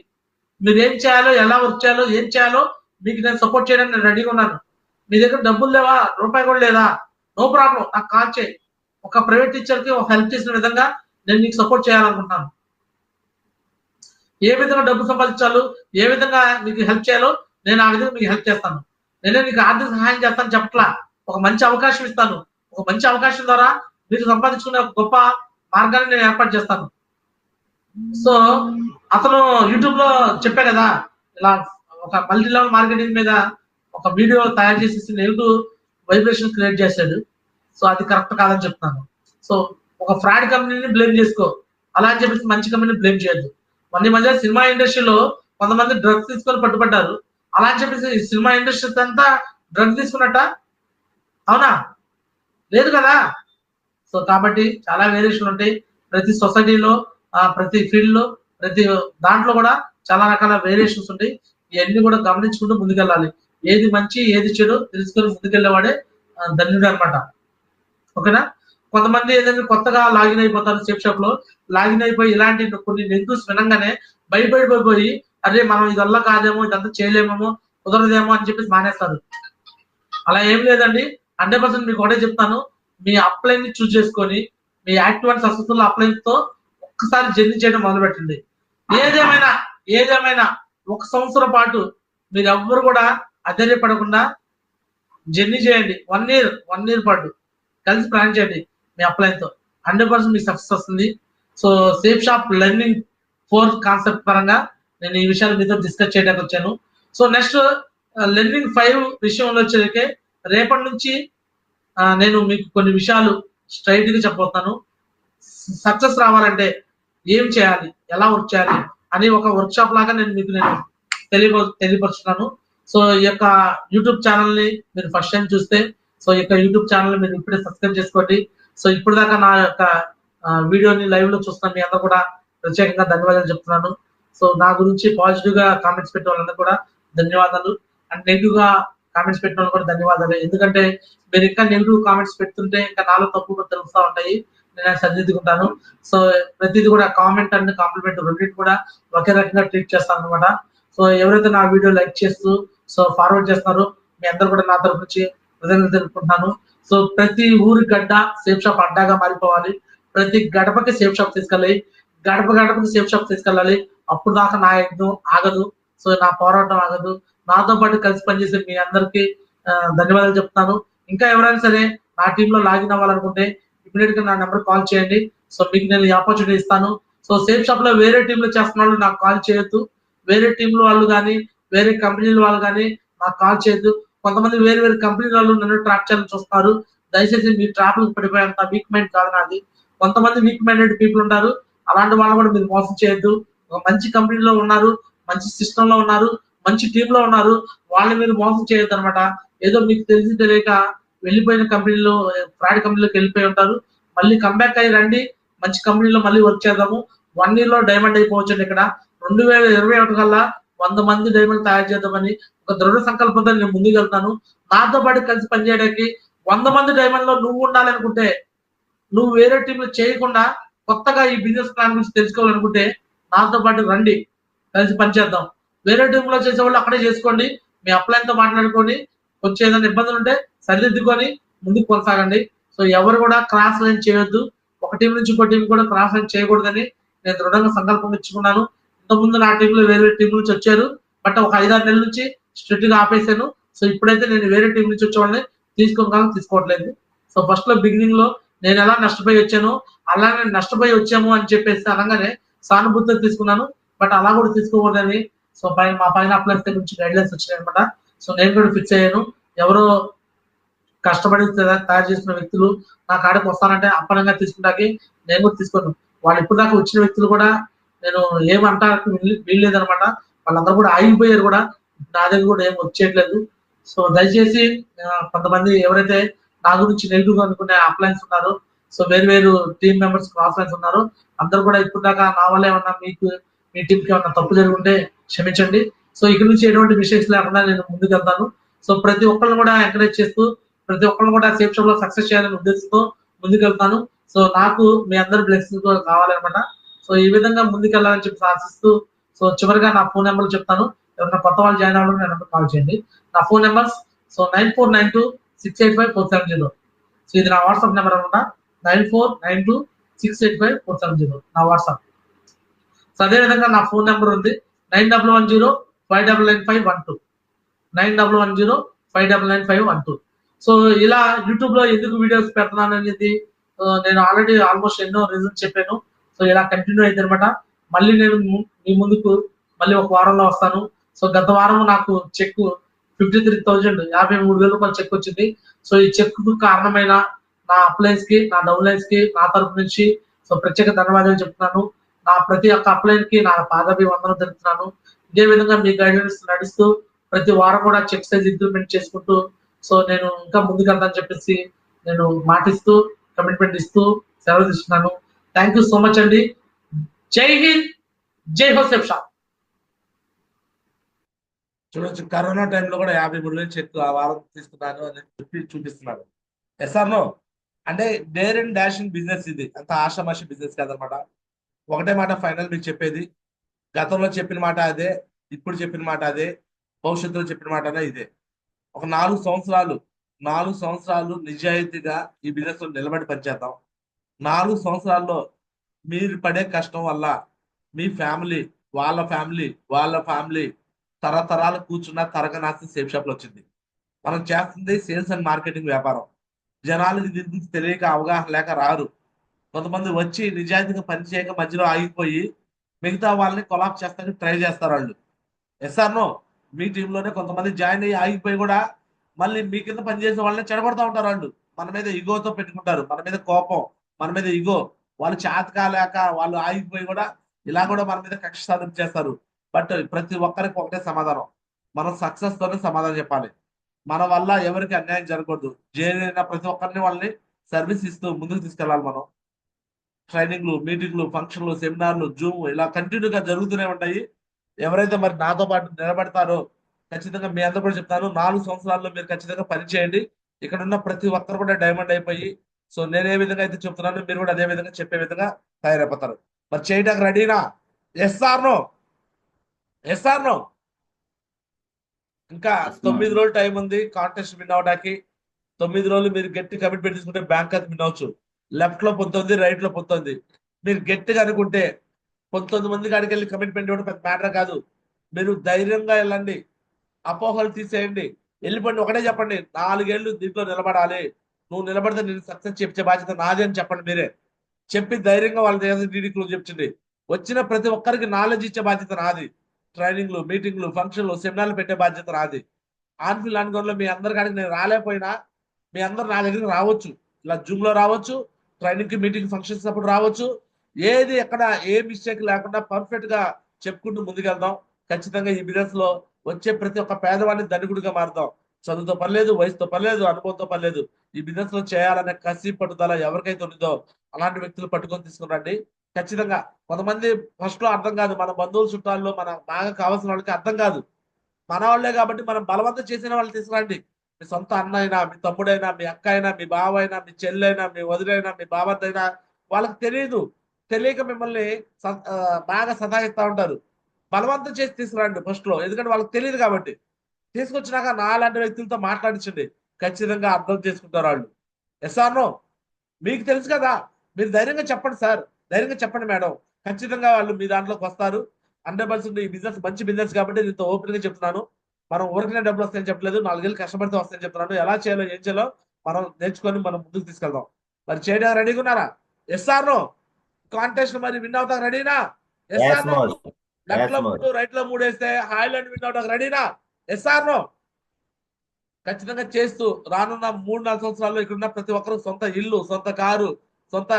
మీరు ఏం చేయాలో, ఎలా వర్క్ చేయాలో, ఏం చేయాలో మీకు నేను సపోర్ట్ చేయడానికి నేను రెడీగా ఉన్నాను. మీ దగ్గర డబ్బులు లేవా, రూపాయి కూడా లేదా, నో ప్రాబ్లం, నాకు కాల్ చేయి. ఒక ప్రైవేట్ టీచర్ కి ఒక హెల్ప్ చేసిన విధంగా నేను మీకు సపోర్ట్ చేయాలనుకుంటున్నాను. ఏ విధంగా డబ్బు సంపాదించాలో, ఏ విధంగా మీకు హెల్ప్ చేయాలో నేను ఆ విధంగా మీకు హెల్ప్ చేస్తాను. నేనే మీకు ఆర్థిక సహాయం చేస్తాను చెప్పట్లా, ఒక మంచి అవకాశం ఇస్తాను. ఒక మంచి అవకాశం ద్వారా మీరు సంపాదించుకునే ఒక గొప్ప మార్గాన్ని నేను ఏర్పాటు చేస్తాను. సో అతను యూట్యూబ్ లో చెప్పా కదా, ఇలా ఒక మల్టీ లెవెల్ మార్కెటింగ్ మీద ఒక వీడియో తయారు చేసేసి నెగిటివ్ వైబ్రేషన్ క్రియేట్ చేశాడు. సో అది కరెక్ట్ కాదని చెప్తాను. సో ఒక ఫ్రాడ్ కంపెనీని బ్లేమ్ చేసుకో, అలా అని చెప్పేసి మంచి కంపెనీని బ్లేమ్ చేయొద్దు. మన మధ్య సినిమా ఇండస్ట్రీలో కొంతమంది డ్రగ్స్ తీసుకొని పట్టుబడ్డారు, అలా అని చెప్పేసి సినిమా ఇండస్ట్రీ అంతా డ్రగ్ తీసుకున్నట్ట? అవునా? లేదు కదా. సో కాబట్టి చాలా వేరియేషన్ ఉంటాయి ప్రతి సొసైటీలో, ప్రతి ఫీల్డ్ లో, ప్రతి దాంట్లో కూడా చాలా రకాల వేరియేషన్స్ ఉంటాయి. ఇవన్నీ కూడా గమనించుకుంటూ ముందుకెళ్ళాలి. ఏది మంచి ఏది చెడు తెలుసుకొని ముందుకెళ్ళేవాడే ధన్యుడు అనమాట. ఓకేనా? కొంతమంది ఏదైనా కొత్తగా లాగిన్ అయిపోతారు, సేఫ్ షాప్ లో లాగిన్ అయిపోయి ఇలాంటి కొన్ని నెగిటివ్స్ వినంగానే భయపడిపోయి అరే మనం ఇదల్లా కాదేమో, ఇదంతా చేయలేమేమో, కుదరదేమో అని చెప్పేసి మానేస్తారు. అలా ఏం లేదండి. 100% మీకు ఒకటే చెప్తాను, మీ అప్లైన్ ని చూస్ చేసుకొని మీ యాక్టివ్ అండ్ సక్సెస్ఫుల్ అప్లైన్ తో ఒక్కసారి జర్నీ చేయడం మొదలు పెట్టండి. ఏదేమైనా 1 సంవత్సరం పాటు మీరు ఎవ్వరు కూడా అధైర్యపడకుండా జర్నీ చేయండి. 1 ఇయర్ పాటు కలిసి ప్లాన్ చేయండి మీ అప్లైన్ తో. 100% మీకు సక్సెస్ వస్తుంది. So safe shop learning 4th concept పరంగా నేను ఈ విషయాలు మీతో డిస్కస్ చేయడానికి వచ్చాను. సో నెక్స్ట్ లెర్నింగ్ 5 విషయంలో వచ్చేసరికి రేపటి నుంచి నేను మీకు కొన్ని విషయాలు స్ట్రైట్ గా చెప్పబోతున్నాను. సక్సెస్ రావాలంటే ఏం చేయాలి, ఎలా వర్క్ చేయాలి అని ఒక వర్క్ షాప్ లాగా నేను మీకు తెలియపరుస్తున్నాను. సో ఈ యొక్క యూట్యూబ్ ఛానల్ ని మీరు ఫస్ట్ టైం చూస్తే, సో ఈ యొక్క యూట్యూబ్ ఛానల్ మీరు ఇప్పుడే సబ్స్క్రైబ్ చేసుకోండి. సో ఇప్పుడు దాకా నా యొక్క వీడియోని లైవ్ లో చూస్తున్న మీ అందరూ కూడా ప్రత్యేకంగా ధన్యవాదాలు చెప్తున్నాను. సో నా గురించి పాజిటివ్ గా కామెంట్స్ పెట్టే వాళ్ళందరూ కూడా ధన్యవాదాలు, అండ్ నెగిటివ్ గా కామెంట్స్ పెట్టిన వాళ్ళు కూడా ధన్యవాదాలు. ఎందుకంటే మీరు ఇంకా నెగిటివ్ కామెంట్స్ పెడుతుంటే ఇంకా నాలో తప్పు తెలుస్తా ఉంటాయి, నేను సరిదిద్దుకుంటాను. సో ప్రతిదీ కూడా కామెంట్ అండ్ కాంప్లిమెంట్ రెండింటి కూడా ఒకే రకంగా ట్రీట్ చేస్తాను అనమాట. సో ఎవరైతే నా వీడియో లైక్ చేస్తూ సో ఫార్వర్డ్ చేస్తున్నారో మీ అందరూ కూడా నా తరఫు నుంచి కృతజ్ఞతలు తెలుపుకుంటున్నాను. సో ప్రతి ఊరి గడ్డ సేఫ్ షాప్ అడ్డాగా మారిపోవాలి. ప్రతి గడపకి సేఫ్ షాప్ తీసుకెళ్ళాలి, గడపకి సేఫ్ షాప్ తీసుకెళ్ళాలి. అప్పుడు దాకా నా యజ్ఞం ఆగదు, సో నా పోరాటం ఆగదు. నాతో పాటు కలిసి పనిచేసే మీ అందరికీ ధన్యవాదాలు చెప్తాను. ఇంకా ఎవరైనా సరే నా టీంలో లాగిన్ అవ్వాలనుకుంటే ఇమీడియట్ గా నా నెంబర్ కాల్ చేయండి. సో మీకు నేను ఈ ఆపర్చునిటీ ఇస్తాను. సో సేఫ్ షాప్ లో వేరే టీంలో చేస్తున్న వాళ్ళు నాకు కాల్ చేయొద్దు, వేరే టీంలో వాళ్ళు కానీ వేరే కంపెనీల వాళ్ళు కానీ నాకు కాల్ చేయొద్దు. కొంతమంది వేరే కంపెనీల వాళ్ళు నన్ను ట్రాప్ చేయాలని చూస్తారు. దయచేసి మీ ట్రాప్ లకు పడిపోయేంత వీక్ మైండ్ కాదు నాది. కొంతమంది వీక్ మైండెడ్ పీపుల్ ఉంటారు, అలాంటి వాళ్ళు కూడా మీరు మోసం చేయొద్దు. ఒక మంచి కంపెనీలో ఉన్నారు, మంచి సిస్టమ్ లో ఉన్నారు, మంచి టీమ్ లో ఉన్నారు, వాళ్ళని మీరు మోసం చేయొద్దు అనమాట. ఏదో మీకు తెలిసి తెలియక వెళ్ళిపోయిన కంపెనీలో, ఫ్రాడ్ కంపెనీలోకి వెళ్ళిపోయి ఉంటారు. మళ్ళీ కంబ్యాక్ అయ్యి రండి, మంచి కంపెనీలో మళ్ళీ వర్క్ చేద్దాము. 1 year లో డైమండ్ అయిపోవచ్చు. ఇక్కడ 2021 కల్లా 100 మంది డైమండ్ తయారు చేద్దామని ఒక దృఢ సంకల్పంతో నేను ముందుకు వెళ్తాను. నాతో పాటు కలిసి పనిచేయడానికి 100 మంది డైమండ్ లో నువ్వు ఉండాలనుకుంటే, నువ్వు వేరే టీంలో చేయకుండా కొత్తగా ఈ బిజినెస్ ప్లాన్ గురించి తెలుసుకోవాలనుకుంటే నాతో పాటు రండి, కలిసి పనిచేద్దాం. వేరే టీంలో చేసేవాళ్ళు అక్కడే చేసుకోండి, మీ అప్లైన్ తో మాట్లాడుకోండి. కొంచెం ఏదైనా ఇబ్బందులు ఉంటే సరిదిద్దుకొని ముందుకు కొనసాగండి. సో ఎవరు కూడా క్రాస్ లైన్ చేయొద్దు, ఒక టీం నుంచి ఇంకో టీం కూడా క్రాస్ లైన్ చేయకూడదని నేను దృఢంగా సంకల్పం ఇచ్చుకున్నాను. ఇంతకుముందు నా టీంలో వేరే టీం నుంచి వచ్చారు, బట్ ఒక 5-6 నెలల నుంచి స్ట్రిక్ట్ గా ఆపేసాను. సో ఇప్పుడైతే నేను వేరే టీం నుంచి వచ్చే వాళ్ళని తీసుకోవట్లేదు. సో ఫస్ట్ లో బిగినింగ్ లో నేను ఎలా నష్టపోయి వచ్చానో అలానే నష్టపోయి వచ్చాము అని చెప్పేసి అనగానే సానుభూతితో తీసుకున్నాను. బట్ అలా కూడా తీసుకోకూడదని సో మా పైన అప్లైన్స్ దగ్గర నుంచి గైడ్లైన్స్ వచ్చినాయి అనమాట. సో నేను కూడా ఫిక్స్ అయ్యాను. ఎవరో కష్టపడి తయారు చేసిన వ్యక్తులు నా కాడికి వస్తానంటే అప్పనంగా తీసుకుంటాకి నేను కూడా తీసుకోను. వాళ్ళు ఇప్పుడు దాకా వచ్చిన వ్యక్తులు కూడా నేను ఏమంటానికి వీల్లేదనమాట. వాళ్ళందరూ కూడా ఆగిపోయారు కూడా. నా దగ్గర కూడా ఏం వచ్చేయట్లేదు. సో దయచేసి కొంతమంది ఎవరైతే నా గురించి నెగిటివ్ గా అనుకునే అప్లైన్స్ ఉన్నారో, సో వేరు టీమ్ మెంబర్స్ ఆఫ్లైన్స్ ఉన్నారు, అందరూ కూడా ఇప్పుడు దాకా నా వల్ల ఏమన్నా మీకు మీ టీమ్ కి ఏమన్నా తప్పు జరుగుంటే క్షమించండి. సో ఇక్కడ నుంచి ఎటువంటి మిస్టేక్స్ లేకుండా నేను ముందుకు వెళ్తాను. సో ప్రతి ఒక్కరిని కూడా ఎంకరేజ్ చేస్తూ ప్రతి ఒక్కరిని కూడా సేఫ్ షాప్ లో సక్సెస్ చేయాలని ఉద్దేశంతో ముందుకు వెళ్తాను. సో నాకు మీ అందరి బ్లెస్సింగ్ కావాలన్నమాట. సో ఈ విధంగా ముందుకు వెళ్ళాలని చెప్పి ఆశిస్తూ సో చివరిగా నా ఫోన్ నెంబర్ చెప్తాను. ఎవరైనా కొత్త వాళ్ళు జాయిన్ అవ్వడం నా నెంబర్ కాల్ చేయండి. నా ఫోన్ నెంబర్స్ సో 9492685470. సో ఇది నా వాట్సాప్ నెంబర్ అనమాట. 9492685470 నా వాట్సాప్. సో అదే విధంగా నా ఫోన్ నెంబర్ ఉంది 9110599512 9110599512. సో ఇలా యూట్యూబ్ లో ఎందుకు వీడియోస్ పెడుతున్నాను అనేది నేను ఆల్రెడీ ఆల్మోస్ట్ ఎన్నో రీజన్స్ చెప్పాను. సో ఇలా కంటిన్యూ అయితే అనమాట. మళ్ళీ నేను మీ ముందుకు మళ్ళీ ఒక వారంలో వస్తాను. సో గత వారం నాకు చెక్ 53,000 53,000 రూపాయలు చెక్ వచ్చింది. సో ఈ చెక్ కు కారణమైన నా అప్లైన్స్ కి నా డౌన్లైన్స్ కి నా తరపు నుంచి సో ప్రత్యేక ధన్యవాదాలు చెప్తున్నాను. నా ప్రతి ఒక్క అప్లైన్ కి నా పాదాభివందనం తెలుపుతున్నాను. ఇదే విధంగా మీ గైడెన్స్ నడుస్తూ ప్రతి వారం కూడా చెక్ సైజ్ ఇంప్లిమెంట్ చేసుకుంటూ సో నేను ఇంకా ముందుకు వెళ్తానని చెప్పేసి నేను మాటిస్తూ కమిట్మెంట్ ఇస్తూ సెలవు తీసుకున్నాను. థ్యాంక్ యూ సో మచ్ అండి. జై హింద్, జై హోసేఫ్ షా. చూడొచ్చు, కరోనా టైంలో కూడా 53,000 చెక్ ఆ వారం తీసుకున్నాను అని చెప్పి చూపిస్తున్నారు. ఎస్ఆర్నో అంటే డేర్ అండ్ డాషింగ్ బిజినెస్ ఇది, అంత ఆషామాషి బిజినెస్ కాదనమాట. ఒకటే మాట ఫైనల్ మీకు చెప్పేది, గతంలో చెప్పిన మాట అదే, ఇప్పుడు చెప్పిన మాట అదే, భవిష్యత్తులో చెప్పిన మాట ఇదే. ఒక 4 సంవత్సరాలు నిజాయితీగా ఈ బిజినెస్ లో నిలబడి పనిచేద్దాం. 4 సంవత్సరాల్లో మీరు పడే కష్టం వల్ల మీ ఫ్యామిలీ వాళ్ళ ఫ్యామిలీ తరతరాలు కూర్చున్న తరగనాస్తి సేఫ్ షాప్ లో వచ్చింది. మనం చేస్తుంది సేల్స్ అండ్ మార్కెటింగ్ వ్యాపారం. జనాలకి దీని గురించి తెలియక అవగాహన లేక రారు. కొంతమంది వచ్చి నిజాయితీగా పని చేయక మధ్యలో ఆగిపోయి మిగతా వాళ్ళని కొలాప్స్ చేస్తానికి ట్రై చేస్తారు వాళ్ళు. ఎస్ఆర్నో మీ టీంలోనే కొంతమంది జాయిన్ అయ్యి ఆగిపోయి కూడా మళ్ళీ మీ కింద పనిచేసే వాళ్ళని చెడగొడతా ఉంటారు. వాళ్ళు మన మీద ఇగోతో పెట్టుకుంటారు, మన మీద కోపం, మన మీద ఇగో, వాళ్ళు చేతకాలేక వాళ్ళు ఆగిపోయి కూడా ఇలా కూడా మన మీద కక్ష సాధన చేస్తారు. బట్ ప్రతి ఒక్కరికి ఒకటే సమాధానం, మనం సక్సెస్ తోనే సమాధానం చెప్పాలి. మన వల్ల ఎవరికి అన్యాయం జరగకూడదు. జైలైన ప్రతి ఒక్కరిని వాళ్ళని సర్వీస్ ఇస్తూ ముందుకు తీసుకెళ్లాలి. మనం ట్రైనింగ్లు, మీటింగ్లు, ఫంక్షన్లు, సెమినార్లు, జూమ్ ఇలా కంటిన్యూగా జరుగుతూనే ఉంటాయి. ఎవరైతే మరి నాతో పాటు నిలబడతారో ఖచ్చితంగా మీ అందరూ కూడా చెప్తాను, 4 సంవత్సరాల్లో మీరు ఖచ్చితంగా పని చేయండి. ఇక్కడ ఉన్న ప్రతి ఒక్కరు కూడా డైమండ్ అయిపోయి సో నేను ఏ విధంగా అయితే చెప్తున్నాను మీరు కూడా అదే విధంగా చెప్పే విధంగా తయారైపోతారు. మరి చేయడానికి రెడీనా? ఎస్ఆర్నో ఇంకా 9 రోజులు టైం ఉంది కాంటెస్ట్ విన్ అవడానికి. 9 రోజులు మీరు గట్టి కమిట్మెంట్ తీసుకుంటే బ్యాంక్ అది విన్ అవచ్చు. లెఫ్ట్ లో 19, రైట్ లో 19. మీరు గట్టిగా అనుకుంటే 19 మంది కాడికి వెళ్ళి కమిట్మెంట్ ఇవ్వడం పెద్ద మ్యాటర్ కాదు. మీరు ధైర్యంగా వెళ్ళండి, అపోహలు తీసేయండి, వెళ్ళిపోండి. ఒకటే చెప్పండి, 4 ఏళ్ళు దీంట్లో నిలబడాలి, నువ్వు నిలబడితే నేను సక్సెస్ చెప్పే బాధ్యత నాది అని చెప్పండి. మీరే చెప్పి ధైర్యంగా వాళ్ళ డీడీక్లు చెప్పింది. వచ్చిన ప్రతి ఒక్కరికి నాలెడ్జ్ ఇచ్చే బాధ్యత నాది. ట్రైనింగ్లు, మీటింగ్లు, ఫంక్షన్లు, సెమినార్లు పెట్టే బాధ్యత నాది. ఆన్ఫీల్డ్ ఆన్గోన్లో మీ అందరి కాడికి నేను రాలేకపోయినా మీ అందరు నా దగ్గరికి రావచ్చు. ఇలా జూమ్ లో రావచ్చు, ట్రైనింగ్ కి, మీటింగ్, ఫంక్షన్స్ అప్పుడు రావచ్చు. ఏది ఎక్కడ ఏ మిస్టేక్ లేకుండా పర్ఫెక్ట్ గా చెప్పుకుంటూ ముందుకెళ్దాం. ఖచ్చితంగా ఈ బిజినెస్ లో వచ్చే ప్రతి ఒక్క పేదవాడిని ధనికుడిగా మారుదాం. చదువుతో పర్లేదు, వయసుతో పర్లేదు, అనుభవంతో పర్లేదు. ఈ బిజినెస్ లో చేయాలనే కసి పట్టుదల ఎవరికైతే ఉందో అలాంటి వ్యక్తులు పట్టుకొని తీసుకురండి. ఖచ్చితంగా కొంతమంది ఫస్ట్ లో అర్థం కాదు, మన బంధువుల చుట్టాల్లో మన బాగా కావాల్సిన వాళ్ళకి అర్థం కాదు. మన వాళ్ళే కాబట్టి మనం బలవంతం చేసిన వాళ్ళు తీసుకురండి. మీ సొంత అన్న అయినా, మీ తమ్ముడైనా, మీ అక్క అయినా, మీ బావ అయినా, మీ చెల్లైనా, మీ వదిలైనా, మీ బాబద్దైనా వాళ్ళకి తెలియక మిమ్మల్ని బాగా సతాయిస్తా ఉంటారు. బలవంతం చేసి తీసుకురండి ఫస్ట్ లో, ఎందుకంటే వాళ్ళకి తెలియదు కాబట్టి. తీసుకొచ్చినాక నాలాంటి వ్యక్తులతో మాట్లాడించండి, ఖచ్చితంగా అర్థం చేసుకుంటారు వాళ్ళు. ఎస్ఆర్నో మీకు తెలుసు కదా, మీరు ధైర్యంగా చెప్పండి సార్, ధైర్యంగా చెప్పండి మేడం, ఖచ్చితంగా వాళ్ళు మీ దాంట్లోకి వస్తారు. 100% ఈ బిజినెస్ మంచి బిజినెస్ కాబట్టి ఇంత ఓపెన్ గా చెప్తున్నాను. మనం ఊరికనే డబ్బులు వస్తాయని చెప్పలేదు, 4 ఏళ్ళు కష్టపడితే వస్తాయని చెప్తున్నాను. ఎలా చేయాలో ఏం చేయాలో మనం నేర్చుకొని మనం ముందుకు తీసుకెళ్దాం. మరి చేయడానికి రెడీగా ఉన్నారా? Yes or no? కాంటెస్ట్ మరి విన్ అవుతా రెడీనా? Yes Yes, or no? Moj. Left లో Yes, Moj. 3 రైట్ లో 3 వేస్తే హాయిలాండ్ విన్ అవుతా రెడీనా? Yes or no? ఖచ్చితంగా చేస్తూ రానున్న 3-4 సంవత్సరాల్లో ఇక్కడ ఉన్న ప్రతి ఒక్కరు సొంత ఇల్లు, సొంత కారు, సొంత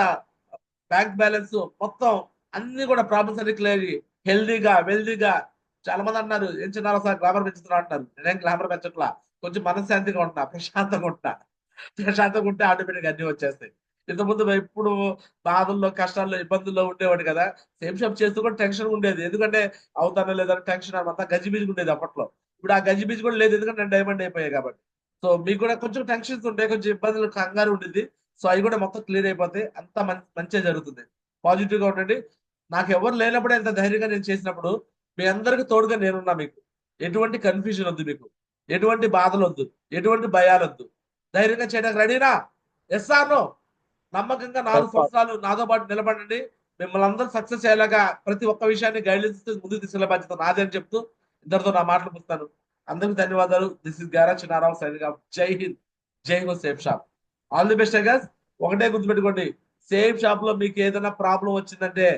బ్యాంక్ బ్యాలెన్స్ మొత్తం అన్ని కూడా ప్రాబ్లమ్స్ అన్ని క్లియర్ హెల్దీగా వెల్దీగా. చాలా మంది అంటున్నారు ఏం చిన్నారా సార్ గ్లామర్ పెంచుతున్నా అంటారు. నేనేం గ్లామర్ పెంచట్లా, కొంచెం మనశ్శాంతిగా ఉంటున్నా, ప్రశాంతంగా ఉంటున్నా. ప్రశాంతంగా ఉంటే ఆటోమేటిక్ అన్ని వచ్చేస్తాయి. ఇంతకుముందు ఎప్పుడు బాధల్లో కష్టాల్లో ఇబ్బందుల్లో ఉండేవాడు కదా, సేమ్ షాప్ చేస్తూ కూడా టెన్షన్ ఉండేది. ఎందుకంటే అవుతానో లేదని టెన్షన్ అంతా గజిబిజిగా ఉండేది అప్పట్లో. ఇప్పుడు ఆ గజిబిజి కూడా లేదు, ఎందుకంటే నేను డైమండ్ అయిపోయాయి కాబట్టి. సో మీకు కూడా కొంచెం టెన్షన్స్ ఉంటాయి, కొంచెం ఇబ్బందులు కంగారు ఉండేది. సో అవి కూడా మొత్తం క్లియర్ అయిపోతాయి, అంతా మంచిగా జరుగుతుంది. పాజిటివ్ గా ఉండండి. నాకు ఎవరు లేనప్పుడే ఎంత ధైర్యంగా నేను చేసినప్పుడు మీ అందరికి తోడుగా నేనున్నా. మీకు ఎటువంటి కన్ఫ్యూజన్ వద్దు, మీకు ఎటువంటి బాధలు వద్దు, ఎటువంటి భయాలు వద్దు. ధైర్యంగా చేయడానికి రెడీనా? Yes or no? నమ్మకంగా 4 సంవత్సరాలు నాతో పాటు నిలబడండి. మిమ్మల్ని అందరూ సక్సెస్ అయ్యేలాగా ప్రతి ఒక్క విషయాన్ని గైడెన్స్ ఇస్తూ ముందుకు తీసుకెళ్లే బాధ్యత నాదే అని చెప్తూ ఇద్దరితో నా మాటలు ముగిస్తాను. అందరికీ ధన్యవాదాలు. దిస్ ఇస్ గారా చిన్నారావు సైనింగ్ ఆఫ్. జై హింద్, జై హో safe shop. All the best guys. ఒకటే గుర్తుపెట్టుకోండి, సేఫ్ షాప్ లో మీకు ఏదైనా ప్రాబ్లం వచ్చిందంటే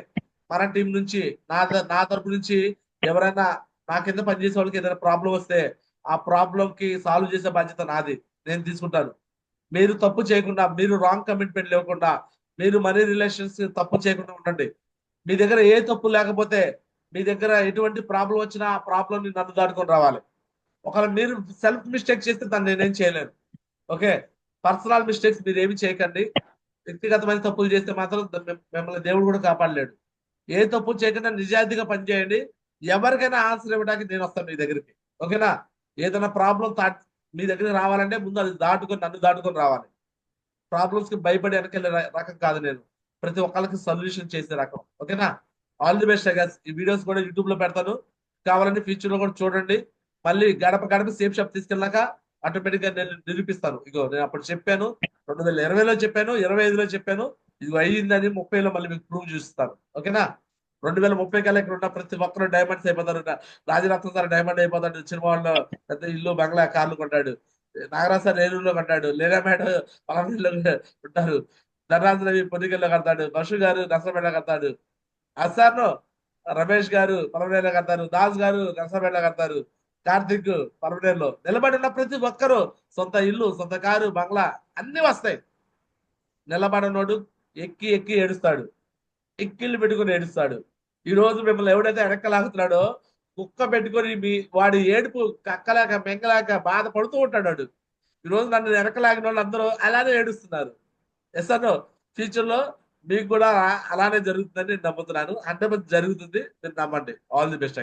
మన టీం నుంచి నా తరపు నుంచి ఎవరైనా నా కింద పనిచేసే వాళ్ళకి ఏదైనా ప్రాబ్లం వస్తే ఆ ప్రాబ్లం కి సాల్వ్ చేసే బాధ్యత నాది, నేను తీసుకుంటాను. మీరు తప్పు చేయకుండా, మీరు రాంగ్ కమిట్మెంట్ లేకుండా, మీరు మనీ రిలేషన్స్ తప్పు చేయకుండా ఉండండి. మీ దగ్గర ఏ తప్పు లేకపోతే, మీ దగ్గర ఎటువంటి ప్రాబ్లం వచ్చినా ఆ ప్రాబ్లం ని నన్ను దాటుకొని రావాలి. ఒకవేళ మీరు సెల్ఫ్ మిస్టేక్ చేస్తే దాన్ని నేనేం చేయలేను. ఓకే, పర్సనల్ మిస్టేక్స్ మీరు ఏమి చేయకండి. వ్యక్తిగతమైన తప్పులు చేస్తే మాత్రం మిమ్మల్ని దేవుడు కూడా కాపాడలేడు. ఏ తప్పు చేయకుండా నిజాయితీగా పనిచేయండి. ఎవరికైనా ఆన్సర్ ఇవ్వడానికి నేను వస్తాను మీ దగ్గరికి. ఓకేనా? ఏదైనా ప్రాబ్లం మీ దగ్గరికి రావాలంటే ముందు అది నన్ను దాటుకొని రావాలి. ప్రాబ్లమ్స్ కి భయపడి వెనకెళ్ళే రకం కాదు నేను. ప్రతి ఒక్కరికి సొల్యూషన్ చేసే రకం. ఓకేనా? All the best guys. ఈ వీడియోస్ కూడా యూట్యూబ్ లో పెడతాను, కావాలంటే ఫ్యూచర్ లో కూడా చూడండి. మళ్ళీ గడప గడప సేఫ్ షాప్ తీసుకెళ్ళాక ఆటోమేటిక్ గా నేను నిరూపిస్తాను. ఇగో నేను అప్పుడు చెప్పాను, 2020లో చెప్పాను, 25లో చెప్పాను, ఇది అయ్యిందని 30లో మళ్ళీ మీకు ప్రూవ్ చూస్తాను. ఓకేనా? 2030 కల్లా ఇక్కడ ఉన్న ప్రతి ఒక్కరు డైమండ్స్ అయిపోతారు. రాజరత్న సార్ డైమండ్ అయిపోతాడు, సినిమా వాళ్ళు పెద్ద ఇల్లు బంగ్లా కార్లు కొంటాడు, నాగరాజ్ సార్ ఏలూరులో కట్టాడు, లేనా మేడం పలానీలో ఉంటారు, ధనరాజు రవి పొన్నికల్లో కడతాడు, బషు గారు నర్సంపేట కడతాడు, అసార్ను రమేష్ గారు పలమనేరులో కడతారు, దాస్ గారు నర్సంపేట కడతారు, కార్తిక్ పలమనేరులో. నిలబడి ఉన్న ప్రతి ఒక్కరు సొంత ఇల్లు, సొంత కారు, బంగ్లా అన్ని వస్తాయి. నిలబడినోడు ఎక్కి ఎక్కి ఏడుస్తాడు, ఎక్కిళ్ళు పెట్టుకుని ఏడుస్తాడు. ఈ రోజు మిమ్మల్ని ఎవడైతే వెనక్కలాగుతున్నాడో కుక్క పెట్టుకొని వాడి ఏడుపు కక్కలేక మెంగలేక బాధపడుతూ ఉంటాడు వాడు. ఈ రోజు నన్ను వెనకలాగిన వాళ్ళు అందరూ అలానే ఏడుస్తున్నారు. ఎస్ అన్నో? ఫ్యూచర్ లో మీకు కూడా అలానే జరుగుతుందని నేను నమ్ముతున్నాను. 100% జరుగుతుంది, మీరు నమ్మండి. All the best.